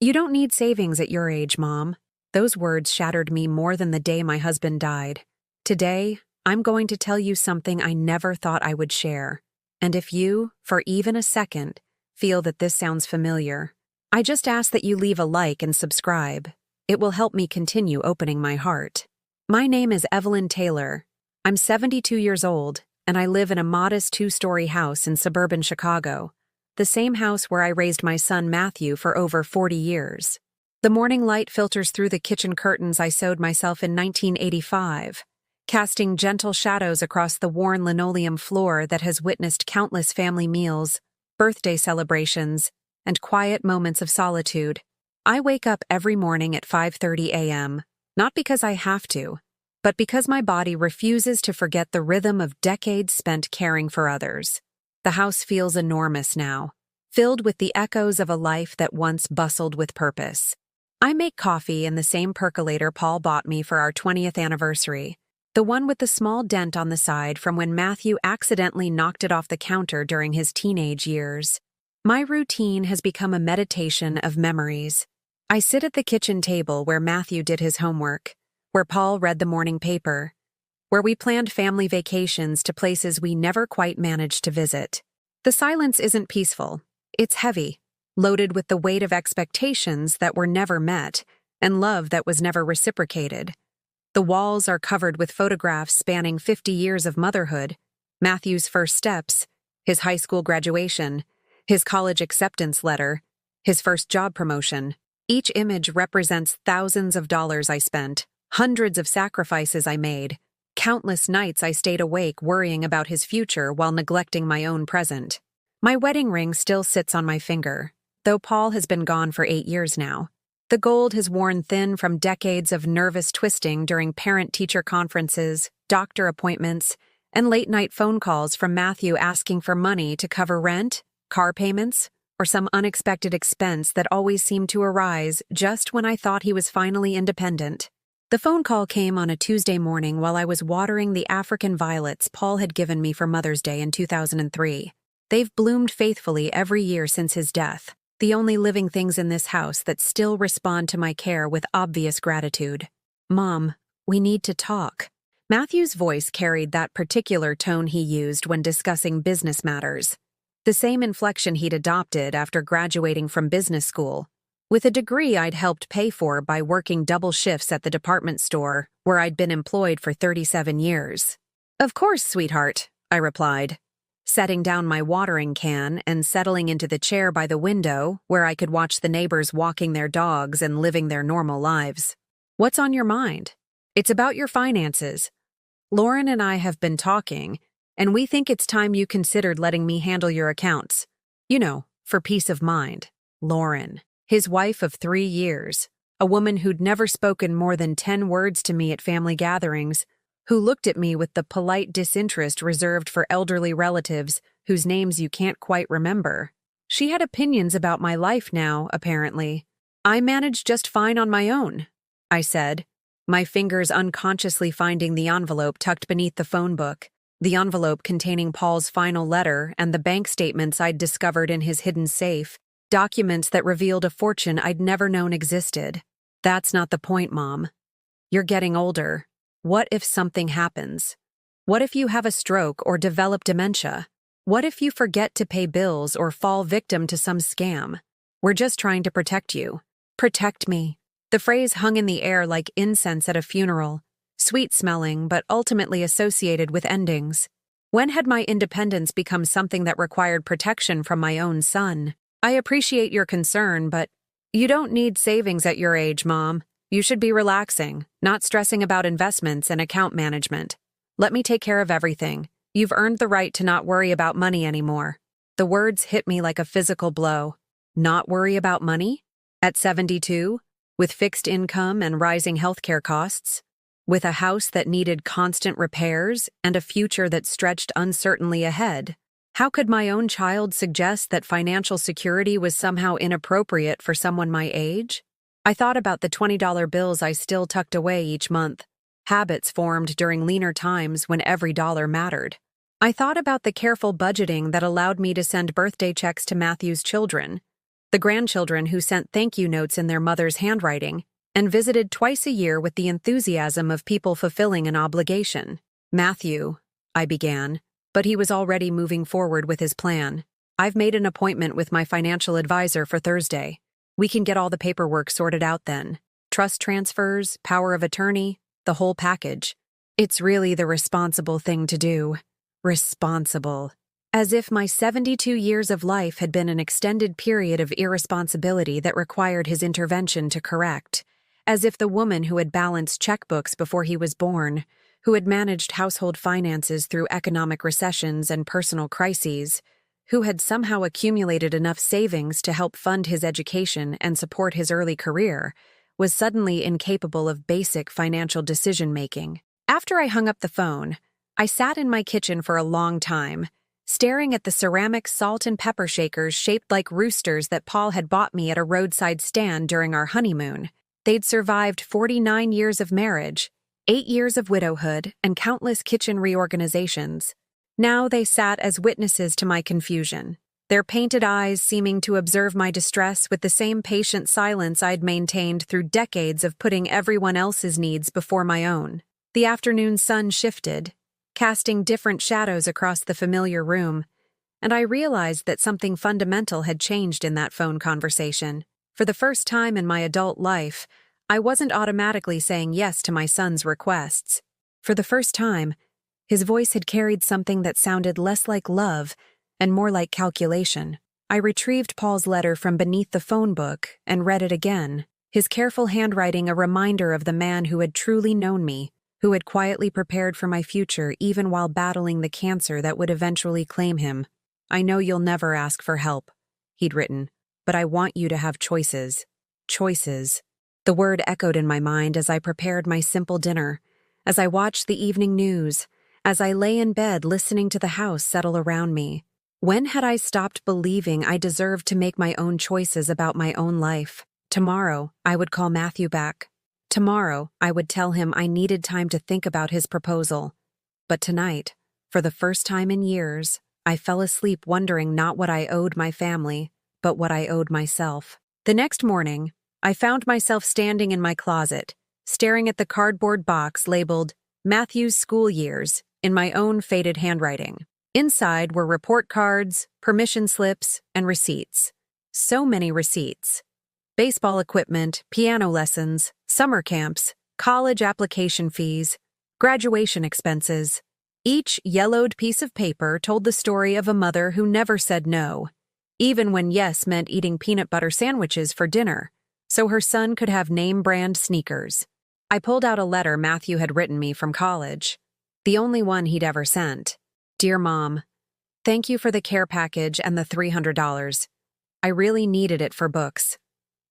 You don't need savings at your age, Mom. Those words shattered me more than the day my husband died. Today, I'm going to tell you something I never thought I would share. And if you, for even a second, feel that this sounds familiar, I just ask that you leave a like and subscribe. It will help me continue opening my heart. My name is Evelyn Taylor. I'm 72 years old, and I live in a modest 2-story house in suburban Chicago, the same house where I raised my son Matthew for over 40 years. The morning light filters through the kitchen curtains I sewed myself in 1985, casting gentle shadows across the worn linoleum floor that has witnessed countless family meals, birthday celebrations, and quiet moments of solitude. I wake up every morning at 5:30 a.m., not because I have to, but because my body refuses to forget the rhythm of decades spent caring for others. The house feels enormous now, filled with the echoes of a life that once bustled with purpose. I make coffee in the same percolator Paul bought me for our 20th anniversary, the one with the small dent on the side from when Matthew accidentally knocked it off the counter during his teenage years. My routine has become a meditation of memories. I sit at the kitchen table where Matthew did his homework, where Paul read the morning paper, where we planned family vacations to places we never quite managed to visit. The silence isn't peaceful. It's heavy, loaded with the weight of expectations that were never met and love that was never reciprocated. The walls are covered with photographs spanning 50 years of motherhood, Matthew's first steps, his high school graduation, his college acceptance letter, his first job promotion. Each image represents thousands of dollars I spent, hundreds of sacrifices I made, countless nights I stayed awake worrying about his future while neglecting my own present. My wedding ring still sits on my finger, though Paul has been gone for 8 years now. The gold has worn thin from decades of nervous twisting during parent-teacher conferences, doctor appointments, and late-night phone calls from Matthew asking for money to cover rent, car payments, or some unexpected expense that always seemed to arise just when I thought he was finally independent. The phone call came on a Tuesday morning while I was watering the African violets Paul had given me for Mother's Day in 2003. They've bloomed faithfully every year since his death, the only living things in this house that still respond to my care with obvious gratitude. Mom, we need to talk. Matthew's voice carried that particular tone he used when discussing business matters. The same inflection he'd adopted after graduating from business school, with a degree I'd helped pay for by working double shifts at the department store where I'd been employed for 37 years. Of course, sweetheart, I replied, setting down my watering can and settling into the chair by the window where I could watch the neighbors walking their dogs and living their normal lives. What's on your mind? It's about your finances. Lauren and I have been talking, and we think it's time you considered letting me handle your accounts. You know, for peace of mind. Lauren, his wife of 3 years, a woman who'd never spoken more than 10 words to me at family gatherings, who looked at me with the polite disinterest reserved for elderly relatives whose names you can't quite remember. She had opinions about my life now, apparently. I managed just fine on my own, I said, my fingers unconsciously finding the envelope tucked beneath the phone book, the envelope containing Paul's final letter and the bank statements I'd discovered in his hidden safe, documents that revealed a fortune I'd never known existed. That's not the point, Mom. You're getting older. What if something happens? What if you have a stroke or develop dementia? What if you forget to pay bills or fall victim to some scam? We're just trying to protect you. Protect me. The phrase hung in the air like incense at a funeral, sweet-smelling but ultimately associated with endings. When had my independence become something that required protection from my own son? I appreciate your concern, but you don't need savings at your age, Mom. You should be relaxing, not stressing about investments and account management. Let me take care of everything. You've earned the right to not worry about money anymore. The words hit me like a physical blow. Not worry about money? At 72? With fixed income and rising healthcare costs? With a house that needed constant repairs and a future that stretched uncertainly ahead? How could my own child suggest that financial security was somehow inappropriate for someone my age? I thought about the $20 bills I still tucked away each month, habits formed during leaner times when every dollar mattered. I thought about the careful budgeting that allowed me to send birthday checks to Matthew's children, the grandchildren who sent thank you notes in their mother's handwriting, and visited twice a year with the enthusiasm of people fulfilling an obligation. Matthew, I began, but he was already moving forward with his plan. I've made an appointment with my financial advisor for Thursday. We can get all the paperwork sorted out then. Trust transfers, power of attorney, the whole package. It's really the responsible thing to do. Responsible. As if my 72 years of life had been an extended period of irresponsibility that required his intervention to correct. As if the woman who had balanced checkbooks before he was born, who had managed household finances through economic recessions and personal crises, who had somehow accumulated enough savings to help fund his education and support his early career, was suddenly incapable of basic financial decision-making. After I hung up the phone, I sat in my kitchen for a long time, staring at the ceramic salt and pepper shakers shaped like roosters that Paul had bought me at a roadside stand during our honeymoon. They'd survived 49 years of marriage, 8 years of widowhood, and countless kitchen reorganizations. Now they sat as witnesses to my confusion, their painted eyes seeming to observe my distress with the same patient silence I'd maintained through decades of putting everyone else's needs before my own. The afternoon sun shifted, casting different shadows across the familiar room, and I realized that something fundamental had changed in that phone conversation. For the first time in my adult life, I wasn't automatically saying yes to my son's requests. For the first time, his voice had carried something that sounded less like love and more like calculation. I retrieved Paul's letter from beneath the phone book and read it again, his careful handwriting a reminder of the man who had truly known me, who had quietly prepared for my future even while battling the cancer that would eventually claim him. "I know you'll never ask for help," he'd written, "but I want you to have choices. Choices." The word echoed in my mind as I prepared my simple dinner, as I watched the evening news, as I lay in bed listening to the house settle around me. When had I stopped believing I deserved to make my own choices about my own life? Tomorrow, I would call Matthew back. Tomorrow, I would tell him I needed time to think about his proposal. But tonight, for the first time in years, I fell asleep wondering not what I owed my family, but what I owed myself. The next morning, I found myself standing in my closet, staring at the cardboard box labeled Matthew's School Years in my own faded handwriting. Inside were report cards, permission slips, and receipts. So many receipts. Baseball equipment, piano lessons, summer camps, college application fees, graduation expenses. Each yellowed piece of paper told the story of a mother who never said no, even when yes meant eating peanut butter sandwiches for dinner, so her son could have name-brand sneakers. I pulled out a letter Matthew had written me from college, the only one he'd ever sent. "Dear Mom, thank you for the care package and the $300. I really needed it for books.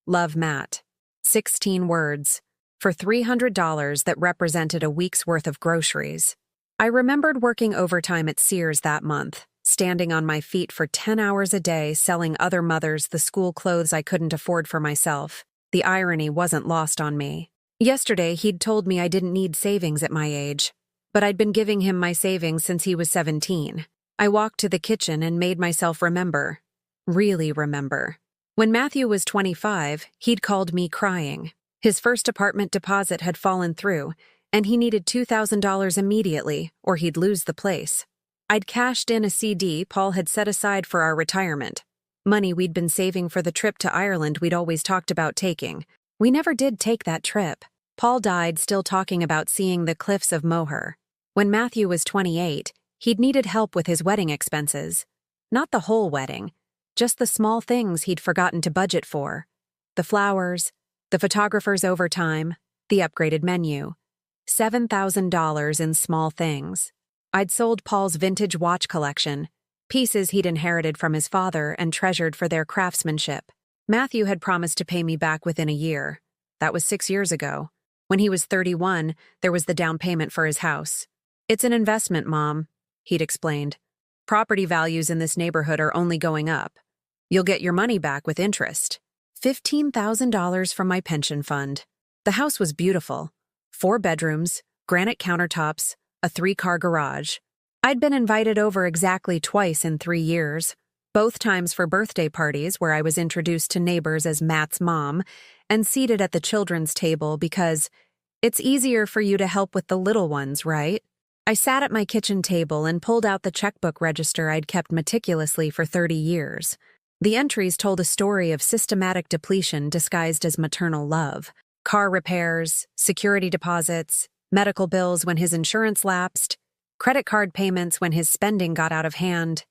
Love, Matt." 16 words, for $300 that represented a week's worth of groceries. I remembered working overtime at Sears that month, standing on my feet for 10 hours a day selling other mothers the school clothes I couldn't afford for myself. The irony wasn't lost on me. Yesterday, he'd told me I didn't need savings at my age, but I'd been giving him my savings since he was 17. I walked to the kitchen and made myself remember. Really remember. When Matthew was 25, he'd called me crying. His first apartment deposit had fallen through, and he needed $2,000 immediately, or he'd lose the place. I'd cashed in a CD Paul had set aside for our retirement, money we'd been saving for the trip to Ireland we'd always talked about taking. We never did take that trip. Paul died still talking about seeing the cliffs of Moher. When Matthew was 28, he'd needed help with his wedding expenses. Not the whole wedding, just the small things he'd forgotten to budget for. The flowers, the photographer's overtime, the upgraded menu. $7,000 in small things. I'd sold Paul's vintage watch collection, pieces he'd inherited from his father and treasured for their craftsmanship. Matthew had promised to pay me back within a year. That was 6 years ago. When he was 31, there was the down payment for his house. "It's an investment, Mom," he'd explained. "Property values in this neighborhood are only going up. You'll get your money back with interest." $15,000 from my pension fund. The house was beautiful. 4 bedrooms, granite countertops, a 3-car garage. I'd been invited over exactly twice in 3 years. both times for birthday parties where I was introduced to neighbors as Matt's mom and seated at the children's table because it's easier for you to help with the little ones, right? I sat at my kitchen table and pulled out the checkbook register I'd kept meticulously for 30 years. The entries told a story of systematic depletion disguised as maternal love. Car repairs, security deposits, medical bills when his insurance lapsed, credit card payments when his spending got out of hand.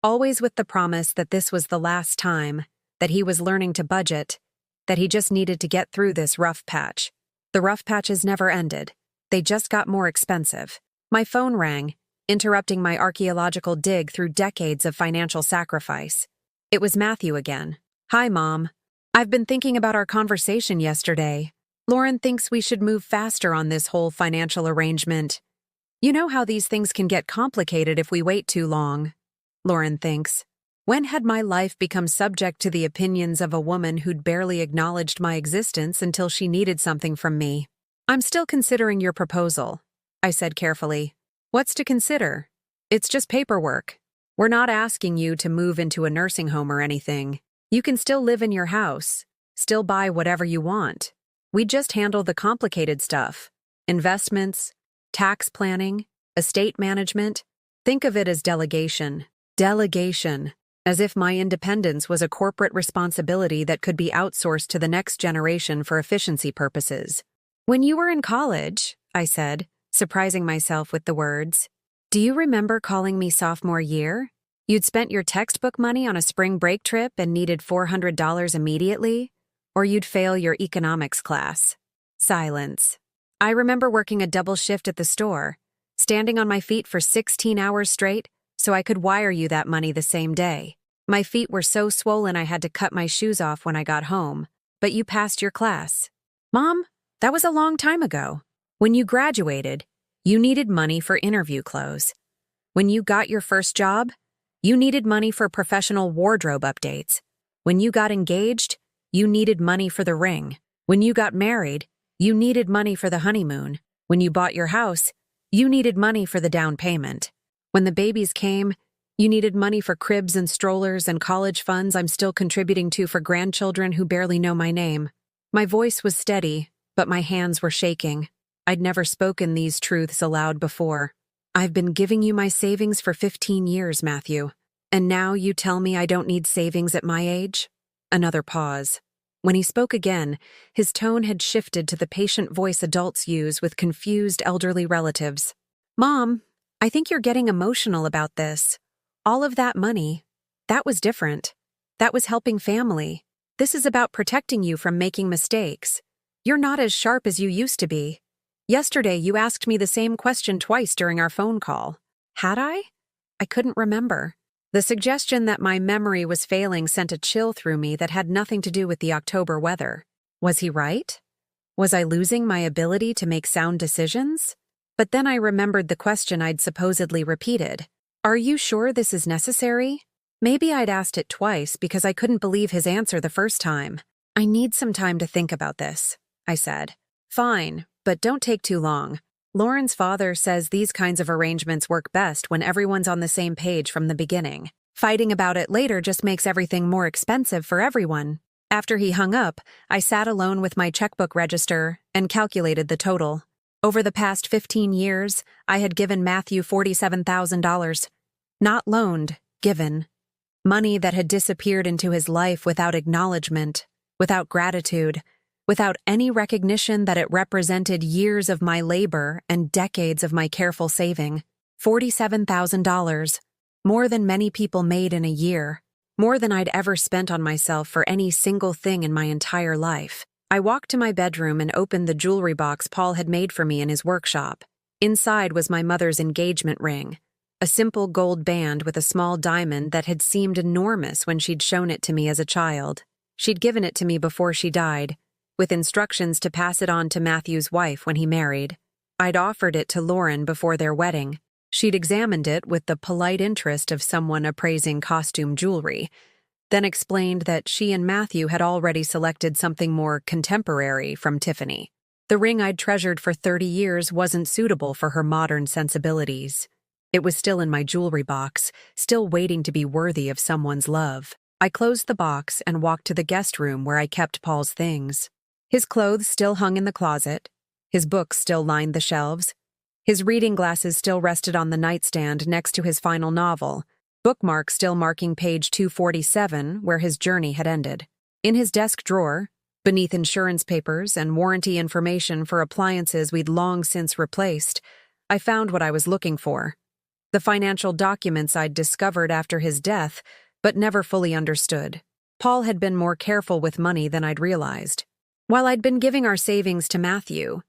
Always with the promise that this was the last time, that he was learning to budget, that he just needed to get through this rough patch. The rough patches never ended. They just got more expensive. My phone rang, interrupting my archaeological dig through decades of financial sacrifice. It was Matthew again. "Hi, Mom. I've been thinking about our conversation yesterday. Lauren thinks we should move faster on this whole financial arrangement. You know how these things can get complicated if we wait too long. Lauren thinks. When had my life become subject to the opinions of a woman who'd barely acknowledged my existence until she needed something from me? I'm still considering your proposal," I said carefully. "What's to consider? It's just paperwork. We're not asking you to move into a nursing home or anything. You can still live in your house, still buy whatever you want. We just handle the complicated stuff. Investments, tax planning, estate management. Think of it as delegation. Delegation. As if my independence was a corporate responsibility that could be outsourced to the next generation for efficiency purposes." "When you were in college," I said, surprising myself with the words, "do you remember calling me sophomore year? You'd spent your textbook money on a spring break trip and needed $400 immediately? Or you'd fail your economics class." Silence. "I remember working a double shift at the store, standing on my feet for 16 hours straight so I could wire you that money the same day. My feet were so swollen I had to cut my shoes off when I got home, but you passed your class. Mom, that was a long time ago. When you graduated, you needed money for interview clothes. When you got your first job, you needed money for professional wardrobe updates. When you got engaged, you needed money for the ring. When you got married, you needed money for the honeymoon. When you bought your house, you needed money for the down payment. When the babies came, you needed money for cribs and strollers and college funds I'm still contributing to for grandchildren who barely know my name." My voice was steady, but my hands were shaking. I'd never spoken these truths aloud before. "I've been giving you my savings for 15 years, Matthew. And now you tell me I don't need savings at my age?" Another pause. When he spoke again, his tone had shifted to the patient voice adults use with confused elderly relatives. "Mom, I think you're getting emotional about this. All of that money, that was different. That was helping family. This is about protecting you from making mistakes. You're not as sharp as you used to be. Yesterday, you asked me the same question twice during our phone call. Had I? I couldn't remember." The suggestion that my memory was failing sent a chill through me that had nothing to do with the October weather. Was he right? Was I losing my ability to make sound decisions? But then I remembered the question I'd supposedly repeated. "Are you sure this is necessary?" Maybe I'd asked it twice because I couldn't believe his answer the first time. "I need some time to think about this," I said. "Fine, but don't take too long. Lauren's father says these kinds of arrangements work best when everyone's on the same page from the beginning. Fighting about it later just makes everything more expensive for everyone." After he hung up, I sat alone with my checkbook register and calculated the total. Over the past 15 years, I had given Matthew $47,000. Not loaned, given. Money that had disappeared into his life without acknowledgement, without gratitude, without any recognition that it represented years of my labor and decades of my careful saving. $47,000. More than many people made in a year. More than I'd ever spent on myself for any single thing in my entire life. I walked to my bedroom and opened the jewelry box Paul had made for me in his workshop. Inside was my mother's engagement ring, a simple gold band with a small diamond that had seemed enormous when she'd shown it to me as a child. She'd given it to me before she died, with instructions to pass it on to Matthew's wife when he married. I'd offered it to Lauren before their wedding. She'd examined it with the polite interest of someone appraising costume jewelry, then explained that she and Matthew had already selected something more contemporary from Tiffany. The ring I'd treasured for 30 years wasn't suitable for her modern sensibilities. It was still in my jewelry box, still waiting to be worthy of someone's love. I closed the box and walked to the guest room where I kept Paul's things. His clothes still hung in the closet. His books still lined the shelves. His reading glasses still rested on the nightstand next to his final novel, bookmarks still marking page 247 where his journey had ended. In his desk drawer, beneath insurance papers and warranty information for appliances we'd long since replaced, I found what I was looking for. The financial documents I'd discovered after his death, but never fully understood. Paul had been more careful with money than I'd realized. While I'd been giving our savings to Matthew,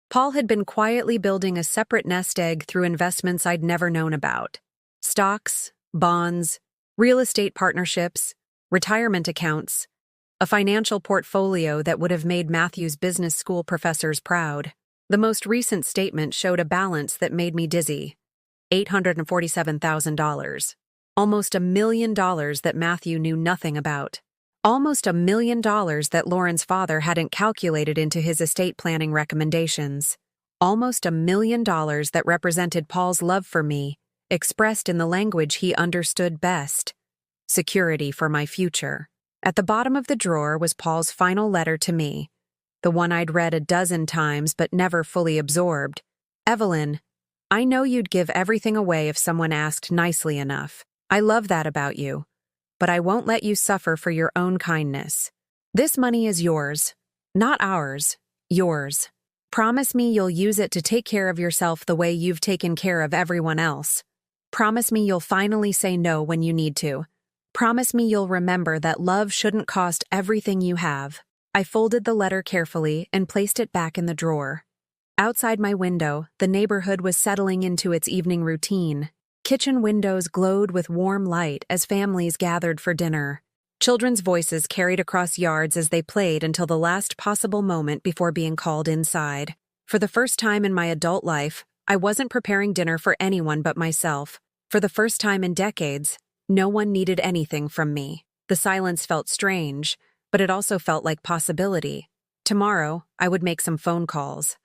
Paul had been quietly building a separate nest egg through investments I'd never known about. Stocks, bonds, real estate partnerships, retirement accounts, a financial portfolio that would have made Matthew's business school professors proud. The most recent statement showed a balance that made me dizzy. $847,000. Almost $1 million that Matthew knew nothing about. Almost $1 million that Lauren's father hadn't calculated into his estate planning recommendations. Almost $1 million that represented Paul's love for me, expressed in the language he understood best. Security for my future. At the bottom of the drawer was Paul's final letter to me, the one I'd read a dozen times but never fully absorbed. Evelyn, I know you'd give everything away if someone asked nicely enough. I love that about you. But I won't let you suffer for your own kindness. This money is yours. Not ours. Yours. Promise me you'll use it to take care of yourself the way you've taken care of everyone else. Promise me you'll finally say no when you need to. Promise me you'll remember that love shouldn't cost everything you have. I folded the letter carefully and placed it back in the drawer. Outside my window, the neighborhood was settling into its evening routine. Kitchen windows glowed with warm light as families gathered for dinner. Children's voices carried across yards as they played until the last possible moment before being called inside. For the first time in my adult life, I wasn't preparing dinner for anyone but myself. For the first time in decades, no one needed anything from me. The silence felt strange, but it also felt like possibility. Tomorrow, I would make some phone calls.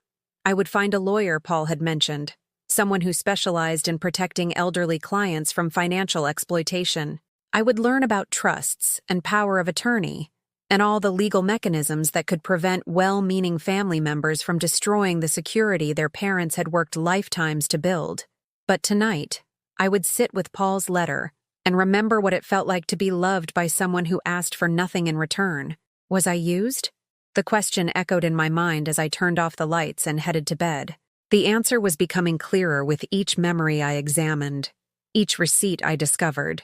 I would find a lawyer Paul had mentioned. Someone who specialized in protecting elderly clients from financial exploitation. I would learn about trusts and power of attorney, and all the legal mechanisms that could prevent well-meaning family members from destroying the security their parents had worked lifetimes to build. But tonight, I would sit with Paul's letter and remember what it felt like to be loved by someone who asked for nothing in return. Was I used? The question echoed in my mind as I turned off the lights and headed to bed. The answer was becoming clearer with each memory I examined, each receipt I discovered,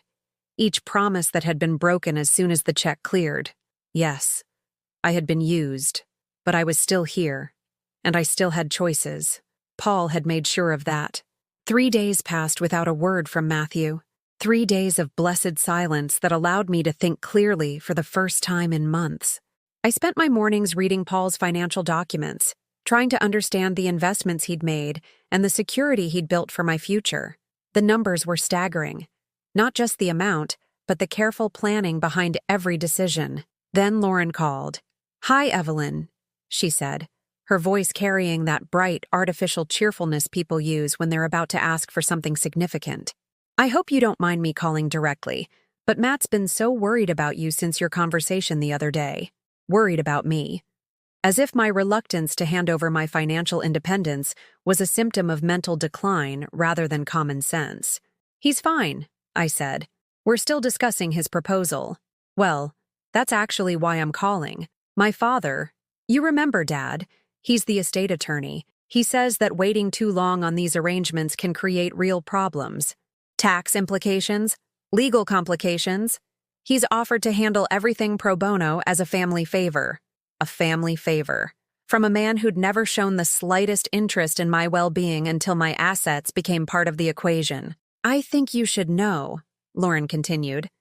each promise that had been broken as soon as the check cleared. Yes, I had been used, but I was still here, and I still had choices. Paul had made sure of that. 3 days passed without a word from Matthew. 3 days of blessed silence that allowed me to think clearly for the first time in months. I spent my mornings reading Paul's financial documents, trying to understand the investments he'd made and the security he'd built for my future. The numbers were staggering. Not just the amount, but the careful planning behind every decision. Then Lauren called. "Hi, Evelyn," she said, her voice carrying that bright, artificial cheerfulness people use when they're about to ask for something significant. "I hope you don't mind me calling directly, but Matt's been so worried about you since your conversation the other day. Worried about me." As if my reluctance to hand over my financial independence was a symptom of mental decline rather than common sense. "He's fine," I said. "We're still discussing his proposal." "Well, that's actually why I'm calling. My father, you remember Dad, he's the estate attorney. He says that waiting too long on these arrangements can create real problems. Tax implications, legal complications. He's offered to handle everything pro bono as a family favor. A family favor. From a man who'd never shown the slightest interest in my well-being until my assets became part of the equation. I think you should know," Lauren continued,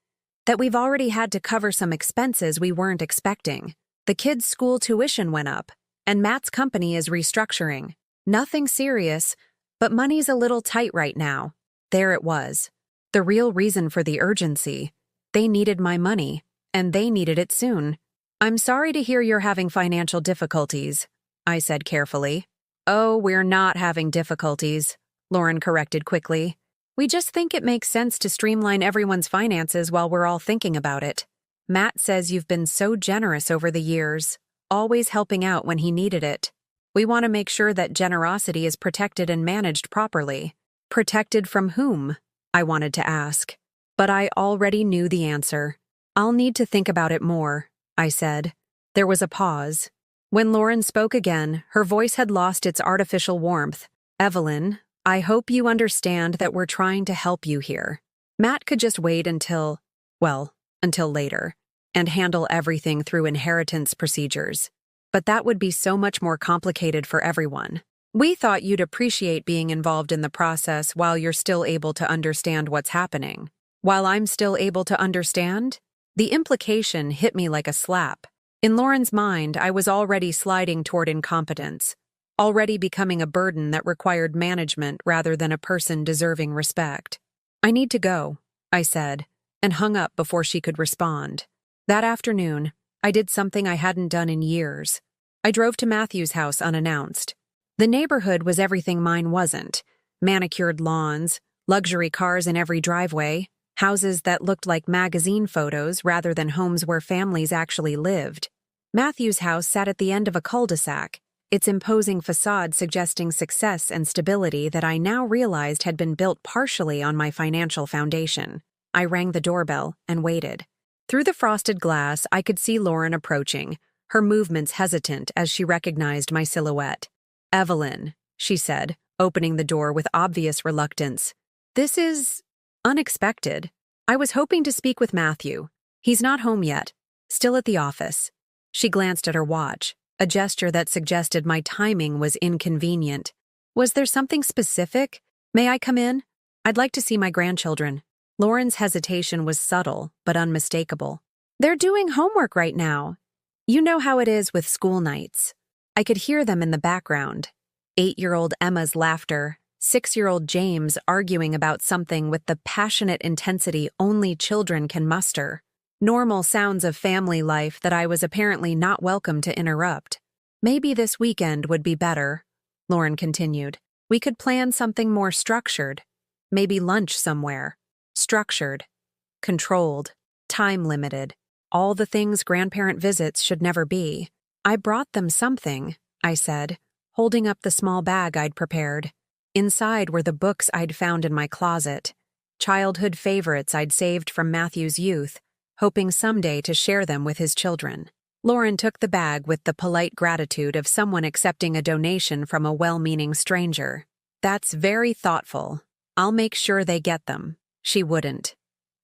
"that we've already had to cover some expenses we weren't expecting. The kids' school tuition went up, and Matt's company is restructuring. Nothing serious, but money's a little tight right now." There it was. The real reason for the urgency. They needed my money, and they needed it soon. "I'm sorry to hear you're having financial difficulties," I said carefully. "Oh, we're not having difficulties," Lauren corrected quickly. We just think it makes sense to streamline everyone's finances while we're all thinking about it. Matt says you've been so generous over the years, always helping out when he needed it. We want to make sure that generosity is protected and managed properly. Protected from whom? I wanted to ask. But I already knew the answer. I'll need to think about it more, I said. There was a pause. When Lauren spoke again, her voice had lost its artificial warmth. Evelyn, I hope you understand that we're trying to help you here. Matt could just wait until later, and handle everything through inheritance procedures. But that would be so much more complicated for everyone. We thought you'd appreciate being involved in the process while you're still able to understand what's happening. While I'm still able to understand? The implication hit me like a slap. In Lauren's mind, I was already sliding toward incompetence, already becoming a burden that required management rather than a person deserving respect. I need to go, I said, and hung up before she could respond. That afternoon, I did something I hadn't done in years. I drove to Matthew's house unannounced. The neighborhood was everything mine wasn't. Manicured lawns, luxury cars in every driveway, houses that looked like magazine photos rather than homes where families actually lived. Matthew's house sat at the end of a cul-de-sac, its imposing facade suggesting success and stability that I now realized had been built partially on my financial foundation. I rang the doorbell and waited. Through the frosted glass, I could see Lauren approaching, her movements hesitant as she recognized my silhouette. Evelyn, she said, opening the door with obvious reluctance. This is unexpected. I was hoping to speak with Matthew. He's not home yet, still at the office. She glanced at her watch, a gesture that suggested my timing was inconvenient. Was there something specific? May I come in? I'd like to see my grandchildren. Lauren's hesitation was subtle, but unmistakable. They're doing homework right now. You know how it is with school nights. I could hear them in the background. 8-year-old Emma's laughter, 6-year-old James arguing about something with the passionate intensity only children can muster. Normal sounds of family life that I was apparently not welcome to interrupt. Maybe this weekend would be better, Lauren continued. We could plan something more structured. Maybe lunch somewhere. Structured, controlled, time-limited, all the things grandparent visits should never be. I brought them something, I said, holding up the small bag I'd prepared. Inside were the books I'd found in my closet, childhood favorites I'd saved from Matthew's youth, hoping someday to share them with his children. Lauren took the bag with the polite gratitude of someone accepting a donation from a well-meaning stranger. That's very thoughtful. I'll make sure they get them. She wouldn't.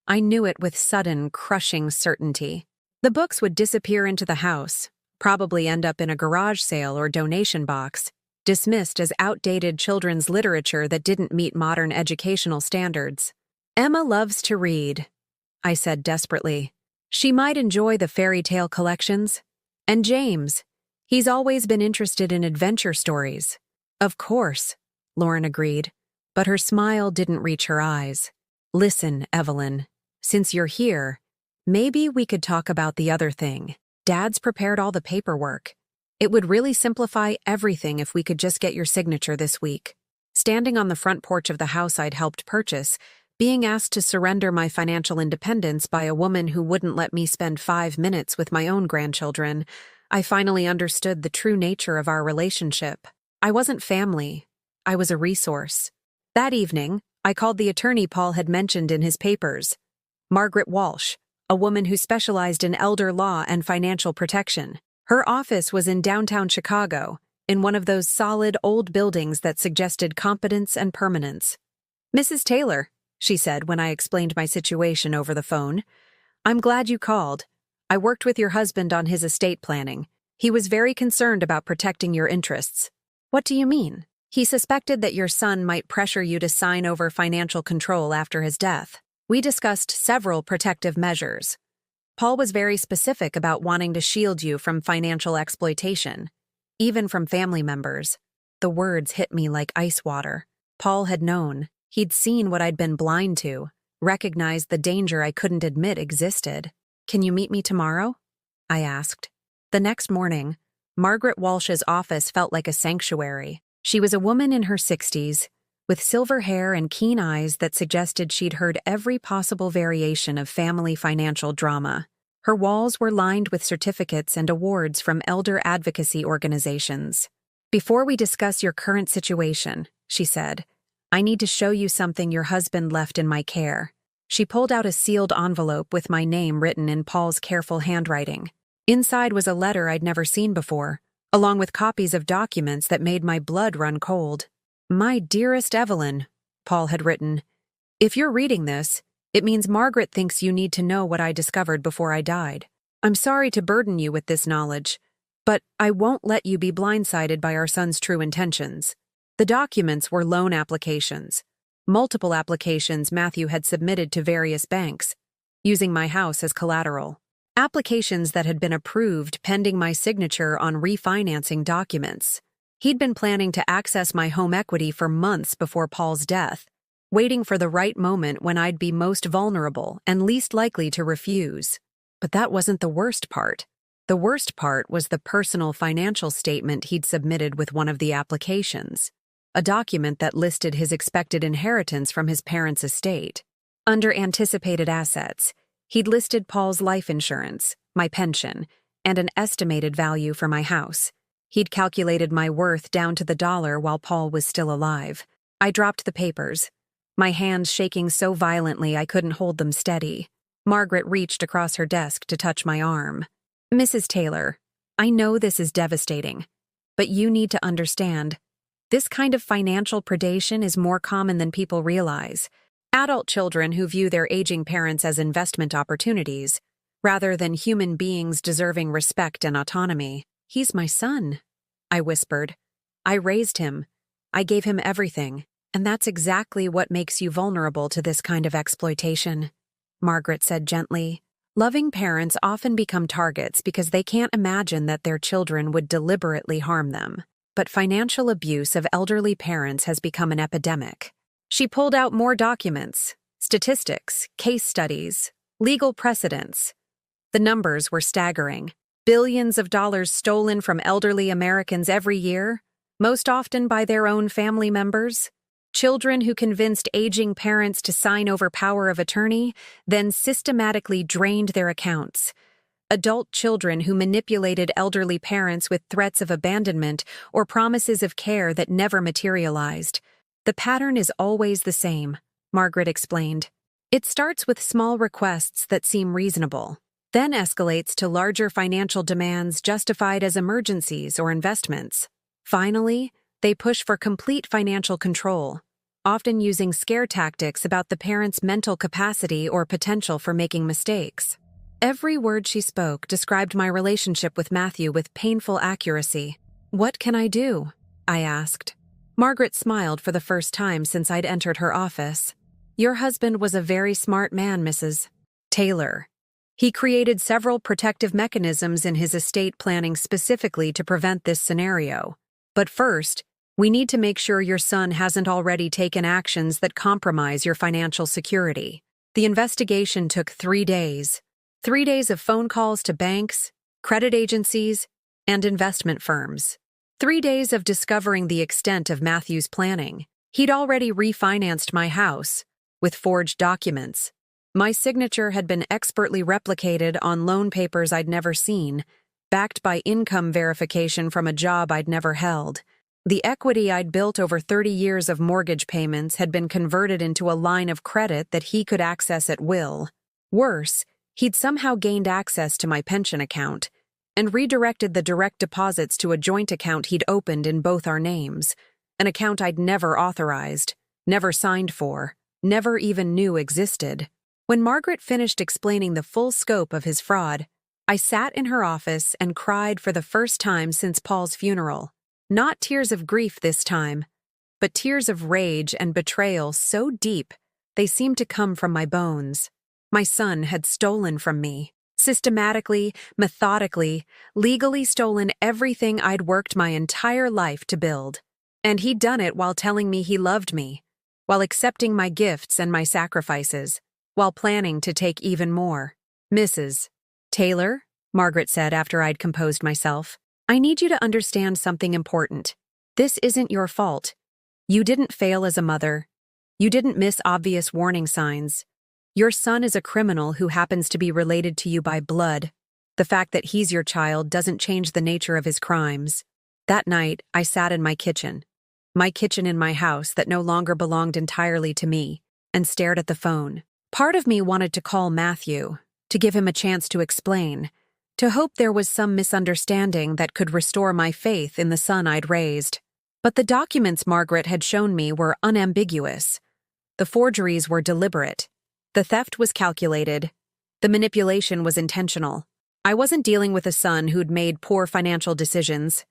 I knew it with sudden, crushing certainty. The books would disappear into the house, probably end up in a garage sale or donation box, dismissed as outdated children's literature that didn't meet modern educational standards. Emma loves to read, I said desperately. She might enjoy the fairy tale collections. And James, he's always been interested in adventure stories. Of course, Lauren agreed, but her smile didn't reach her eyes. Listen, Evelyn, since you're here, maybe we could talk about the other thing. Dad's prepared all the paperwork. It would really simplify everything if we could just get your signature this week. Standing on the front porch of the house I'd helped purchase, being asked to surrender my financial independence by a woman who wouldn't let me spend 5 minutes with my own grandchildren, I finally understood the true nature of our relationship. I wasn't family. I was a resource. That evening, I called the attorney Paul had mentioned in his papers, Margaret Walsh, a woman who specialized in elder law and financial protection. Her office was in downtown Chicago, in one of those solid old buildings that suggested competence and permanence. Mrs. Taylor, she said when I explained my situation over the phone, I'm glad you called. I worked with your husband on his estate planning. He was very concerned about protecting your interests. What do you mean? He suspected that your son might pressure you to sign over financial control after his death. We discussed several protective measures. Paul was very specific about wanting to shield you from financial exploitation, even from family members. The words hit me like ice water. Paul had known. He'd seen what I'd been blind to, recognized the danger I couldn't admit existed. Can you meet me tomorrow? I asked. The next morning, Margaret Walsh's office felt like a sanctuary. She was a woman in her 60s, with silver hair and keen eyes that suggested she'd heard every possible variation of family financial drama. Her walls were lined with certificates and awards from elder advocacy organizations. "Before we discuss your current situation," she said, "I need to show you something your husband left in my care." She pulled out a sealed envelope with my name written in Paul's careful handwriting. Inside was a letter I'd never seen before, along with copies of documents that made my blood run cold. "My dearest Evelyn," Paul had written, "if you're reading this, it means Margaret thinks you need to know what I discovered before I died. I'm sorry to burden you with this knowledge, but I won't let you be blindsided by our son's true intentions." The documents were loan applications, multiple applications Matthew had submitted to various banks, using my house as collateral. Applications that had been approved pending my signature on refinancing documents. He'd been planning to access my home equity for months before Paul's death, waiting for the right moment when I'd be most vulnerable and least likely to refuse. But that wasn't the worst part. The worst part was the personal financial statement he'd submitted with one of the applications, a document that listed his expected inheritance from his parents' estate. Under anticipated assets, he'd listed Paul's life insurance, my pension, and an estimated value for my house. He'd calculated my worth down to the dollar while Paul was still alive. I dropped the papers, my hands shaking so violently I couldn't hold them steady. Margaret reached across her desk to touch my arm. "Mrs. Taylor, I know this is devastating, but you need to understand. This kind of financial predation is more common than people realize. Adult children who view their aging parents as investment opportunities, rather than human beings deserving respect and autonomy. He's my son," I whispered. "I raised him. I gave him everything, and that's exactly what makes you vulnerable to this kind of exploitation," Margaret said gently. "Loving parents often become targets because they can't imagine that their children would deliberately harm them. But financial abuse of elderly parents has become an epidemic." She pulled out more documents, statistics, case studies, legal precedents. The numbers were staggering. Billions of dollars stolen from elderly Americans every year, most often by their own family members. Children who convinced aging parents to sign over power of attorney, then systematically drained their accounts. Adult children who manipulated elderly parents with threats of abandonment or promises of care that never materialized. "The pattern is always the same," Margaret explained. "It starts with small requests that seem reasonable, then escalates to larger financial demands justified as emergencies or investments. Finally, they push for complete financial control, often using scare tactics about the parent's mental capacity or potential for making mistakes." Every word she spoke described my relationship with Matthew with painful accuracy. "What can I do?" I asked. Margaret smiled for the first time since I'd entered her office. "Your husband was a very smart man, Mrs. Taylor. He created several protective mechanisms in his estate planning specifically to prevent this scenario. But first, we need to make sure your son hasn't already taken actions that compromise your financial security." The investigation took 3 days. 3 days of phone calls to banks, credit agencies, and investment firms. 3 days of discovering the extent of Matthew's planning. He'd already refinanced my house, with forged documents. My signature had been expertly replicated on loan papers I'd never seen, backed by income verification from a job I'd never held. The equity I'd built over 30 years of mortgage payments had been converted into a line of credit that he could access at will. Worse, he'd somehow gained access to my pension account and redirected the direct deposits to a joint account he'd opened in both our names, an account I'd never authorized, never signed for, never even knew existed. When Margaret finished explaining the full scope of his fraud, I sat in her office and cried for the first time since Paul's funeral. Not tears of grief this time, but tears of rage and betrayal so deep they seemed to come from my bones. My son had stolen from me. Systematically, methodically, legally stolen everything I'd worked my entire life to build. And he'd done it while telling me he loved me, while accepting my gifts and my sacrifices, while planning to take even more. "Mrs. Taylor," Margaret said after I'd composed myself, "I need you to understand something important. This isn't your fault. You didn't fail as a mother. You didn't miss obvious warning signs. Your son is a criminal who happens to be related to you by blood. The fact that he's your child doesn't change the nature of his crimes. That night, I sat in my kitchen in my house that no longer belonged entirely to me, and stared at the phone. Part of me wanted to call Matthew, to give him a chance to explain, to hope there was some misunderstanding that could restore my faith in the son I'd raised. But the documents Margaret had shown me were unambiguous. The forgeries were deliberate. The theft was calculated. The manipulation was intentional. I wasn't dealing with a son who'd made poor financial decisions.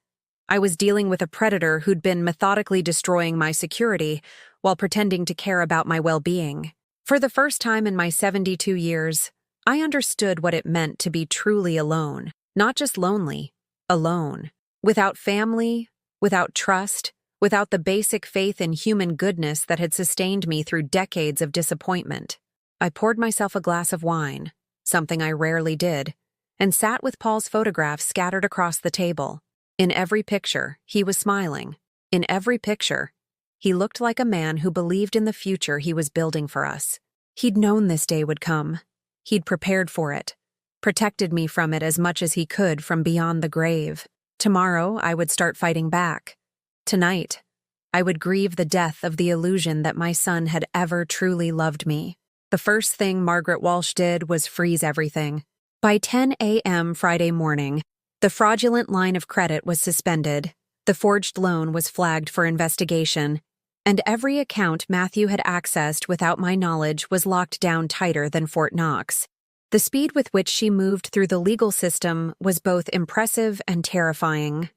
I was dealing with a predator who'd been methodically destroying my security while pretending to care about my well-being. For the first time in my 72 years, I understood what it meant to be truly alone. Not just lonely, alone. Without family, without trust, without the basic faith in human goodness that had sustained me through decades of disappointment. I poured myself a glass of wine, something I rarely did, and sat with Paul's photographs scattered across the table. In every picture, he was smiling. In every picture, he looked like a man who believed in the future he was building for us. He'd known this day would come. He'd prepared for it, protected me from it as much as he could from beyond the grave. Tomorrow, I would start fighting back. Tonight, I would grieve the death of the illusion that my son had ever truly loved me. The first thing Margaret Walsh did was freeze everything. By 10 a.m. Friday morning, the fraudulent line of credit was suspended, the forged loan was flagged for investigation, and every account Matthew had accessed without my knowledge was locked down tighter than Fort Knox. The speed with which she moved through the legal system was both impressive and terrifying.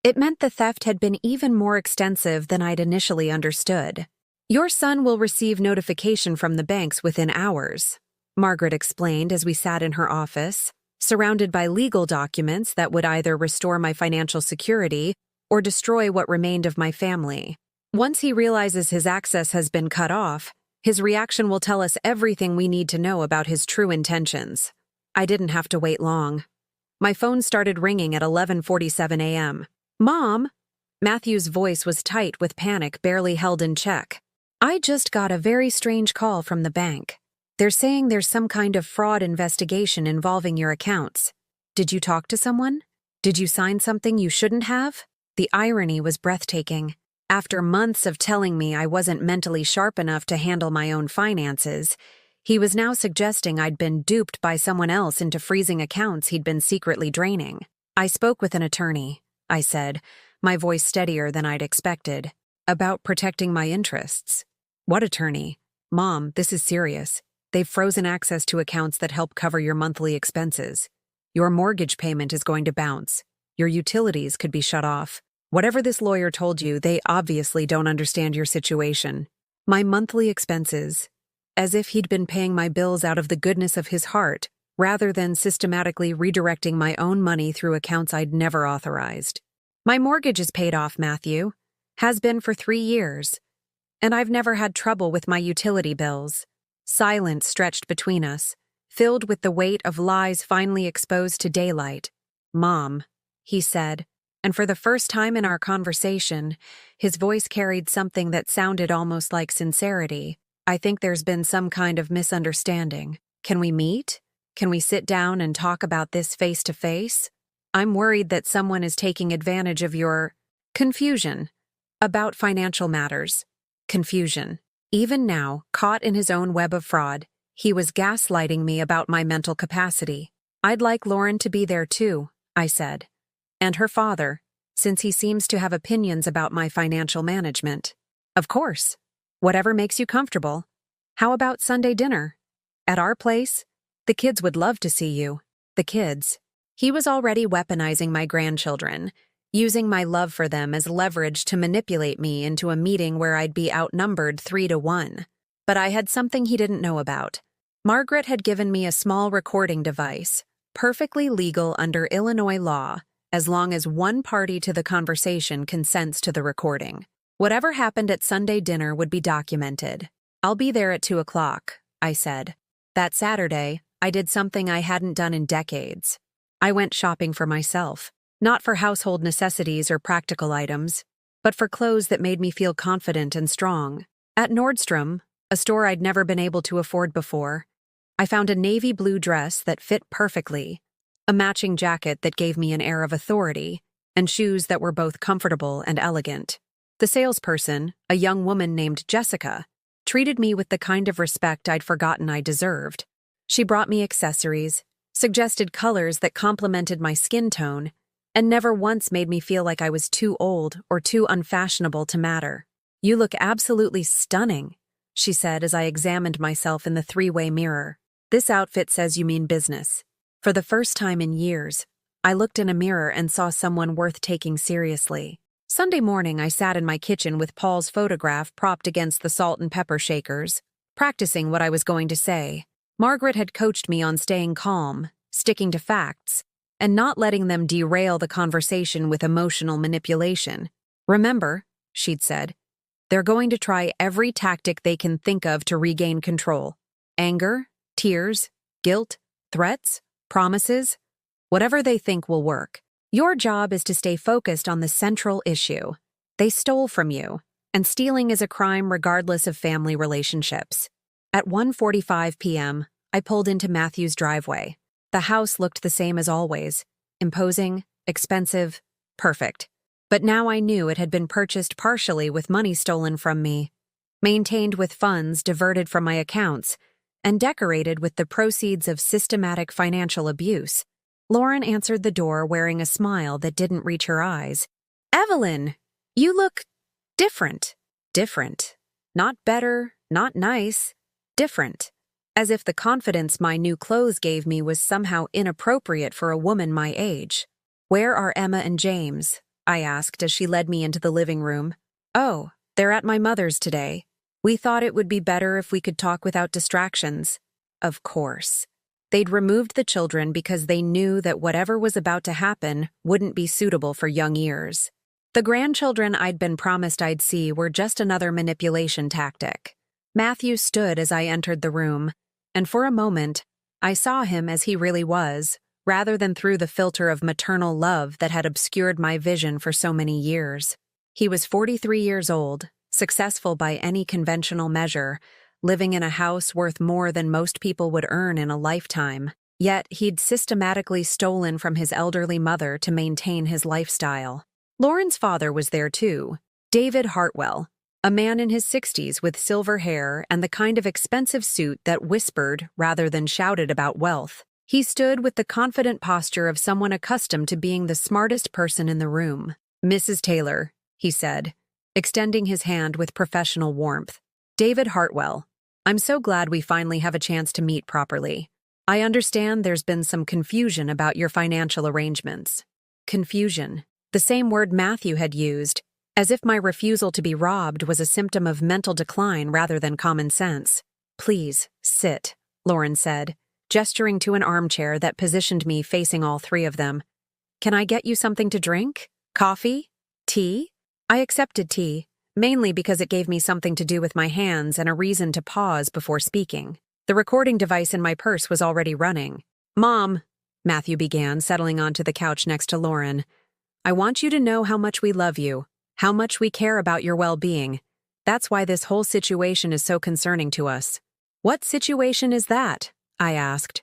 It meant the theft had been even more extensive than I'd initially understood. Your son will receive notification from the banks within hours, Margaret explained as we sat in her office, surrounded by legal documents that would either restore my financial security or destroy what remained of my family. Once he realizes his access has been cut off, his reaction will tell us everything we need to know about his true intentions. I didn't have to wait long. My phone started ringing at 11:47 a.m. Mom! Matthew's voice was tight with panic barely held in check. I just got a very strange call from the bank. They're saying there's some kind of fraud investigation involving your accounts. Did you talk to someone? Did you sign something you shouldn't have? The irony was breathtaking. After months of telling me I wasn't mentally sharp enough to handle my own finances, he was now suggesting I'd been duped by someone else into freezing accounts he'd been secretly draining. I spoke with an attorney, I said, my voice steadier than I'd expected, about protecting my interests. What attorney? Mom, this is serious. They've frozen access to accounts that help cover your monthly expenses. Your mortgage payment is going to bounce. Your utilities could be shut off. Whatever this lawyer told you, they obviously don't understand your situation. My monthly expenses, as if he'd been paying my bills out of the goodness of his heart, rather than systematically redirecting my own money through accounts I'd never authorized. My mortgage is paid off, Matthew. Has been for 3 years. And I've never had trouble with my utility bills. Silence stretched between us, filled with the weight of lies finally exposed to daylight. Mom, he said, and for the first time in our conversation, his voice carried something that sounded almost like sincerity. I think there's been some kind of misunderstanding. Can we meet? Can we sit down and talk about this face to face? I'm worried that someone is taking advantage of your confusion about financial matters. Confusion. Even now, caught in his own web of fraud, he was gaslighting me about my mental capacity. I'd like Lauren to be there too, I said. And her father, since he seems to have opinions about my financial management. Of course. Whatever makes you comfortable. How about Sunday dinner? At our place? The kids would love to see you. The kids. He was already weaponizing my grandchildren, using my love for them as leverage to manipulate me into a meeting where I'd be outnumbered 3-1. But I had something he didn't know about. Margaret had given me a small recording device, perfectly legal under Illinois law, as long as one party to the conversation consents to the recording. Whatever happened at Sunday dinner would be documented. I'll be there at 2 o'clock, I said. That Saturday, I did something I hadn't done in decades. I went shopping for myself. Not for household necessities or practical items. but for clothes that made me feel confident and strong. At Nordstrom, a store I'd never been able to afford before, I found a navy blue dress that fit perfectly, a matching jacket that gave me an air of authority, and shoes that were both comfortable and elegant. The salesperson, a young woman named Jessica, treated me with the kind of respect I'd forgotten I deserved. She brought me accessories, suggested colors that complemented my skin tone, and never once made me feel like I was too old or too unfashionable to matter. "You look absolutely stunning," she said as I examined myself in the three-way mirror. "This outfit says you mean business." For the first time in years, I looked in a mirror and saw someone worth taking seriously. Sunday morning, I sat in my kitchen with Paul's photograph propped against the salt and pepper shakers, practicing what I was going to say. Margaret had coached me on staying calm, sticking to facts, and not letting them derail the conversation with emotional manipulation. "Remember," she'd said, "they're going to try every tactic they can think of to regain control. Anger, tears, guilt, threats, promises, whatever they think will work. Your job is to stay focused on the central issue. They stole from you, and stealing is a crime regardless of family relationships." At 1:45 p.m., I pulled into Matthew's driveway. The house looked the same as always, imposing, expensive, perfect. But now I knew it had been purchased partially with money stolen from me, maintained with funds diverted from my accounts, and decorated with the proceeds of systematic financial abuse. Lauren answered the door wearing a smile that didn't reach her eyes. "Evelyn, you look different." Different. Not better, not nice. Different. As if the confidence my new clothes gave me was somehow inappropriate for a woman my age. "Where are Emma and James?" I asked as she led me into the living room. "Oh, they're at my mother's today. We thought it would be better if we could talk without distractions." Of course. They'd removed the children because they knew that whatever was about to happen wouldn't be suitable for young ears. The grandchildren I'd been promised I'd see were just another manipulation tactic. Matthew stood as I entered the room, and for a moment, I saw him as he really was, rather than through the filter of maternal love that had obscured my vision for so many years. He was 43 years old, successful by any conventional measure, living in a house worth more than most people would earn in a lifetime. Yet he'd systematically stolen from his elderly mother to maintain his lifestyle. Lauren's father was there too, David Hartwell, a man in his 60s with silver hair and the kind of expensive suit that whispered rather than shouted about wealth. He stood with the confident posture of someone accustomed to being the smartest person in the room. "Mrs. Taylor," he said, extending his hand with professional warmth. "David Hartwell, I'm so glad we finally have a chance to meet properly. I understand there's been some confusion about your financial arrangements." Confusion, the same word Matthew had used, as if my refusal to be robbed was a symptom of mental decline rather than common sense. "Please, sit," Lauren said, gesturing to an armchair that positioned me facing all three of them. "Can I get you something to drink? Coffee? Tea?" I accepted tea, mainly because it gave me something to do with my hands and a reason to pause before speaking. The recording device in my purse was already running. "Mom," Matthew began, settling onto the couch next to Lauren, "I want you to know how much we love you, how much we care about your well-being. That's why this whole situation is so concerning to us." "What situation is that?" I asked.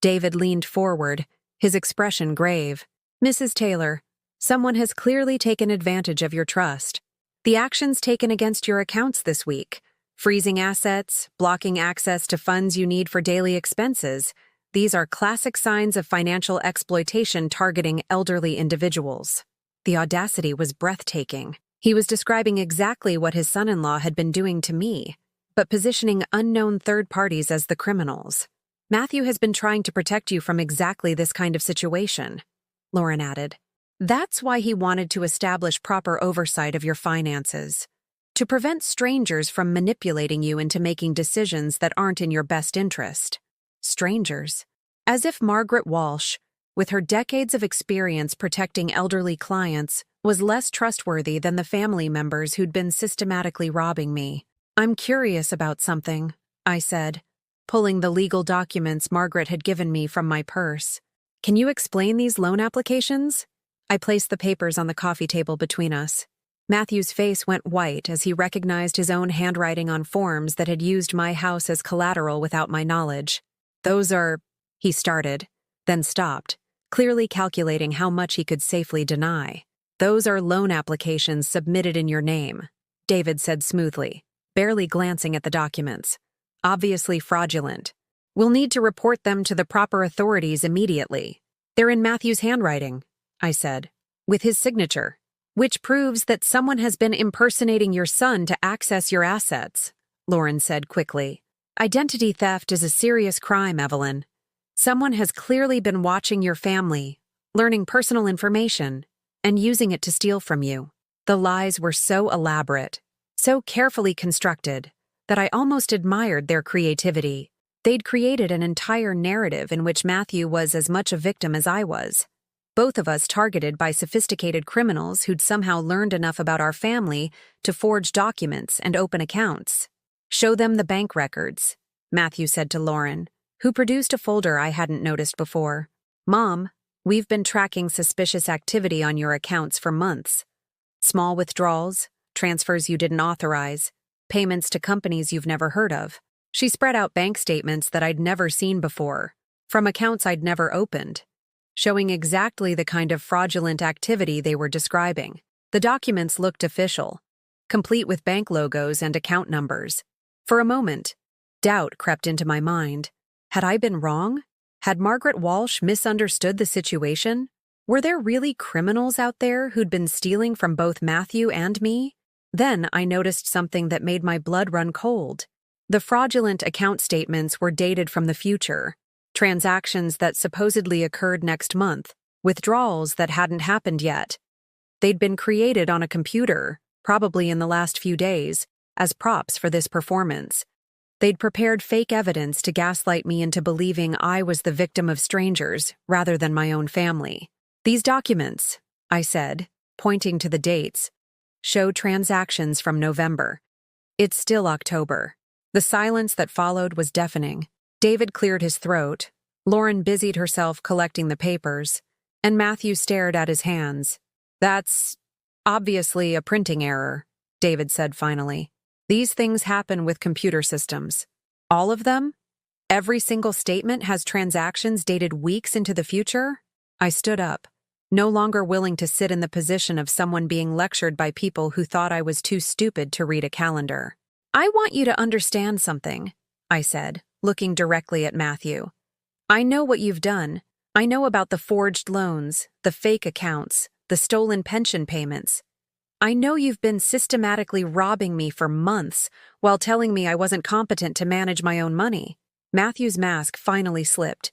David leaned forward, his expression grave. "Mrs. Taylor, someone has clearly taken advantage of your trust. The actions taken against your accounts this week, freezing assets, blocking access to funds you need for daily expenses, these are classic signs of financial exploitation targeting elderly individuals." The audacity was breathtaking. He was describing exactly what his son-in-law had been doing to me, but positioning unknown third parties as the criminals. "Matthew has been trying to protect you from exactly this kind of situation," Lauren added. "That's why he wanted to establish proper oversight of your finances, to prevent strangers from manipulating you into making decisions that aren't in your best interest." Strangers. As if Margaret Walsh, with her decades of experience protecting elderly clients, was less trustworthy than the family members who'd been systematically robbing me. "I'm curious about something," I said, pulling the legal documents Margaret had given me from my purse. "Can you explain these loan applications?" I placed the papers on the coffee table between us. Matthew's face went white as he recognized his own handwriting on forms that had used my house as collateral without my knowledge. Those are, he started, then stopped, clearly calculating how much he could safely deny. Those are loan applications submitted in your name, David said smoothly, barely glancing at the documents. Obviously fraudulent. We'll need to report them to the proper authorities immediately. They're in Matthew's handwriting, I said, with his signature, which proves that someone has been impersonating your son to access your assets, Lauren said quickly. Identity theft is a serious crime, Evelyn. Someone has clearly been watching your family, learning personal information, and using it to steal from you. The lies were so elaborate, so carefully constructed, that I almost admired their creativity. They'd created an entire narrative in which Matthew was as much a victim as I was. Both of us targeted by sophisticated criminals who'd somehow learned enough about our family to forge documents and open accounts. Show them the bank records, Matthew said to Lauren, who produced a folder I hadn't noticed before. Mom, we've been tracking suspicious activity on your accounts for months. Small withdrawals, transfers you didn't authorize, payments to companies you've never heard of. She spread out bank statements that I'd never seen before, from accounts I'd never opened, showing exactly the kind of fraudulent activity they were describing. The documents looked official, complete with bank logos and account numbers. For a moment, doubt crept into my mind. Had I been wrong? Had Margaret Walsh misunderstood the situation? Were there really criminals out there who'd been stealing from both Matthew and me? Then I noticed something that made my blood run cold. The fraudulent account statements were dated from the future. Transactions that supposedly occurred next month, withdrawals that hadn't happened yet. They'd been created on a computer, probably in the last few days, as props for this performance. They'd prepared fake evidence to gaslight me into believing I was the victim of strangers rather than my own family. These documents, I said, pointing to the dates, show transactions from November. It's still October. The silence that followed was deafening. David cleared his throat, Lauren busied herself collecting the papers, and Matthew stared at his hands. That's obviously a printing error, David said finally. These things happen with computer systems. All of them? Every single statement has transactions dated weeks into the future? I stood up, no longer willing to sit in the position of someone being lectured by people who thought I was too stupid to read a calendar. I want you to understand something, I said, looking directly at Matthew. I know what you've done. I know about the forged loans, the fake accounts, the stolen pension payments. I know you've been systematically robbing me for months while telling me I wasn't competent to manage my own money. Matthew's mask finally slipped.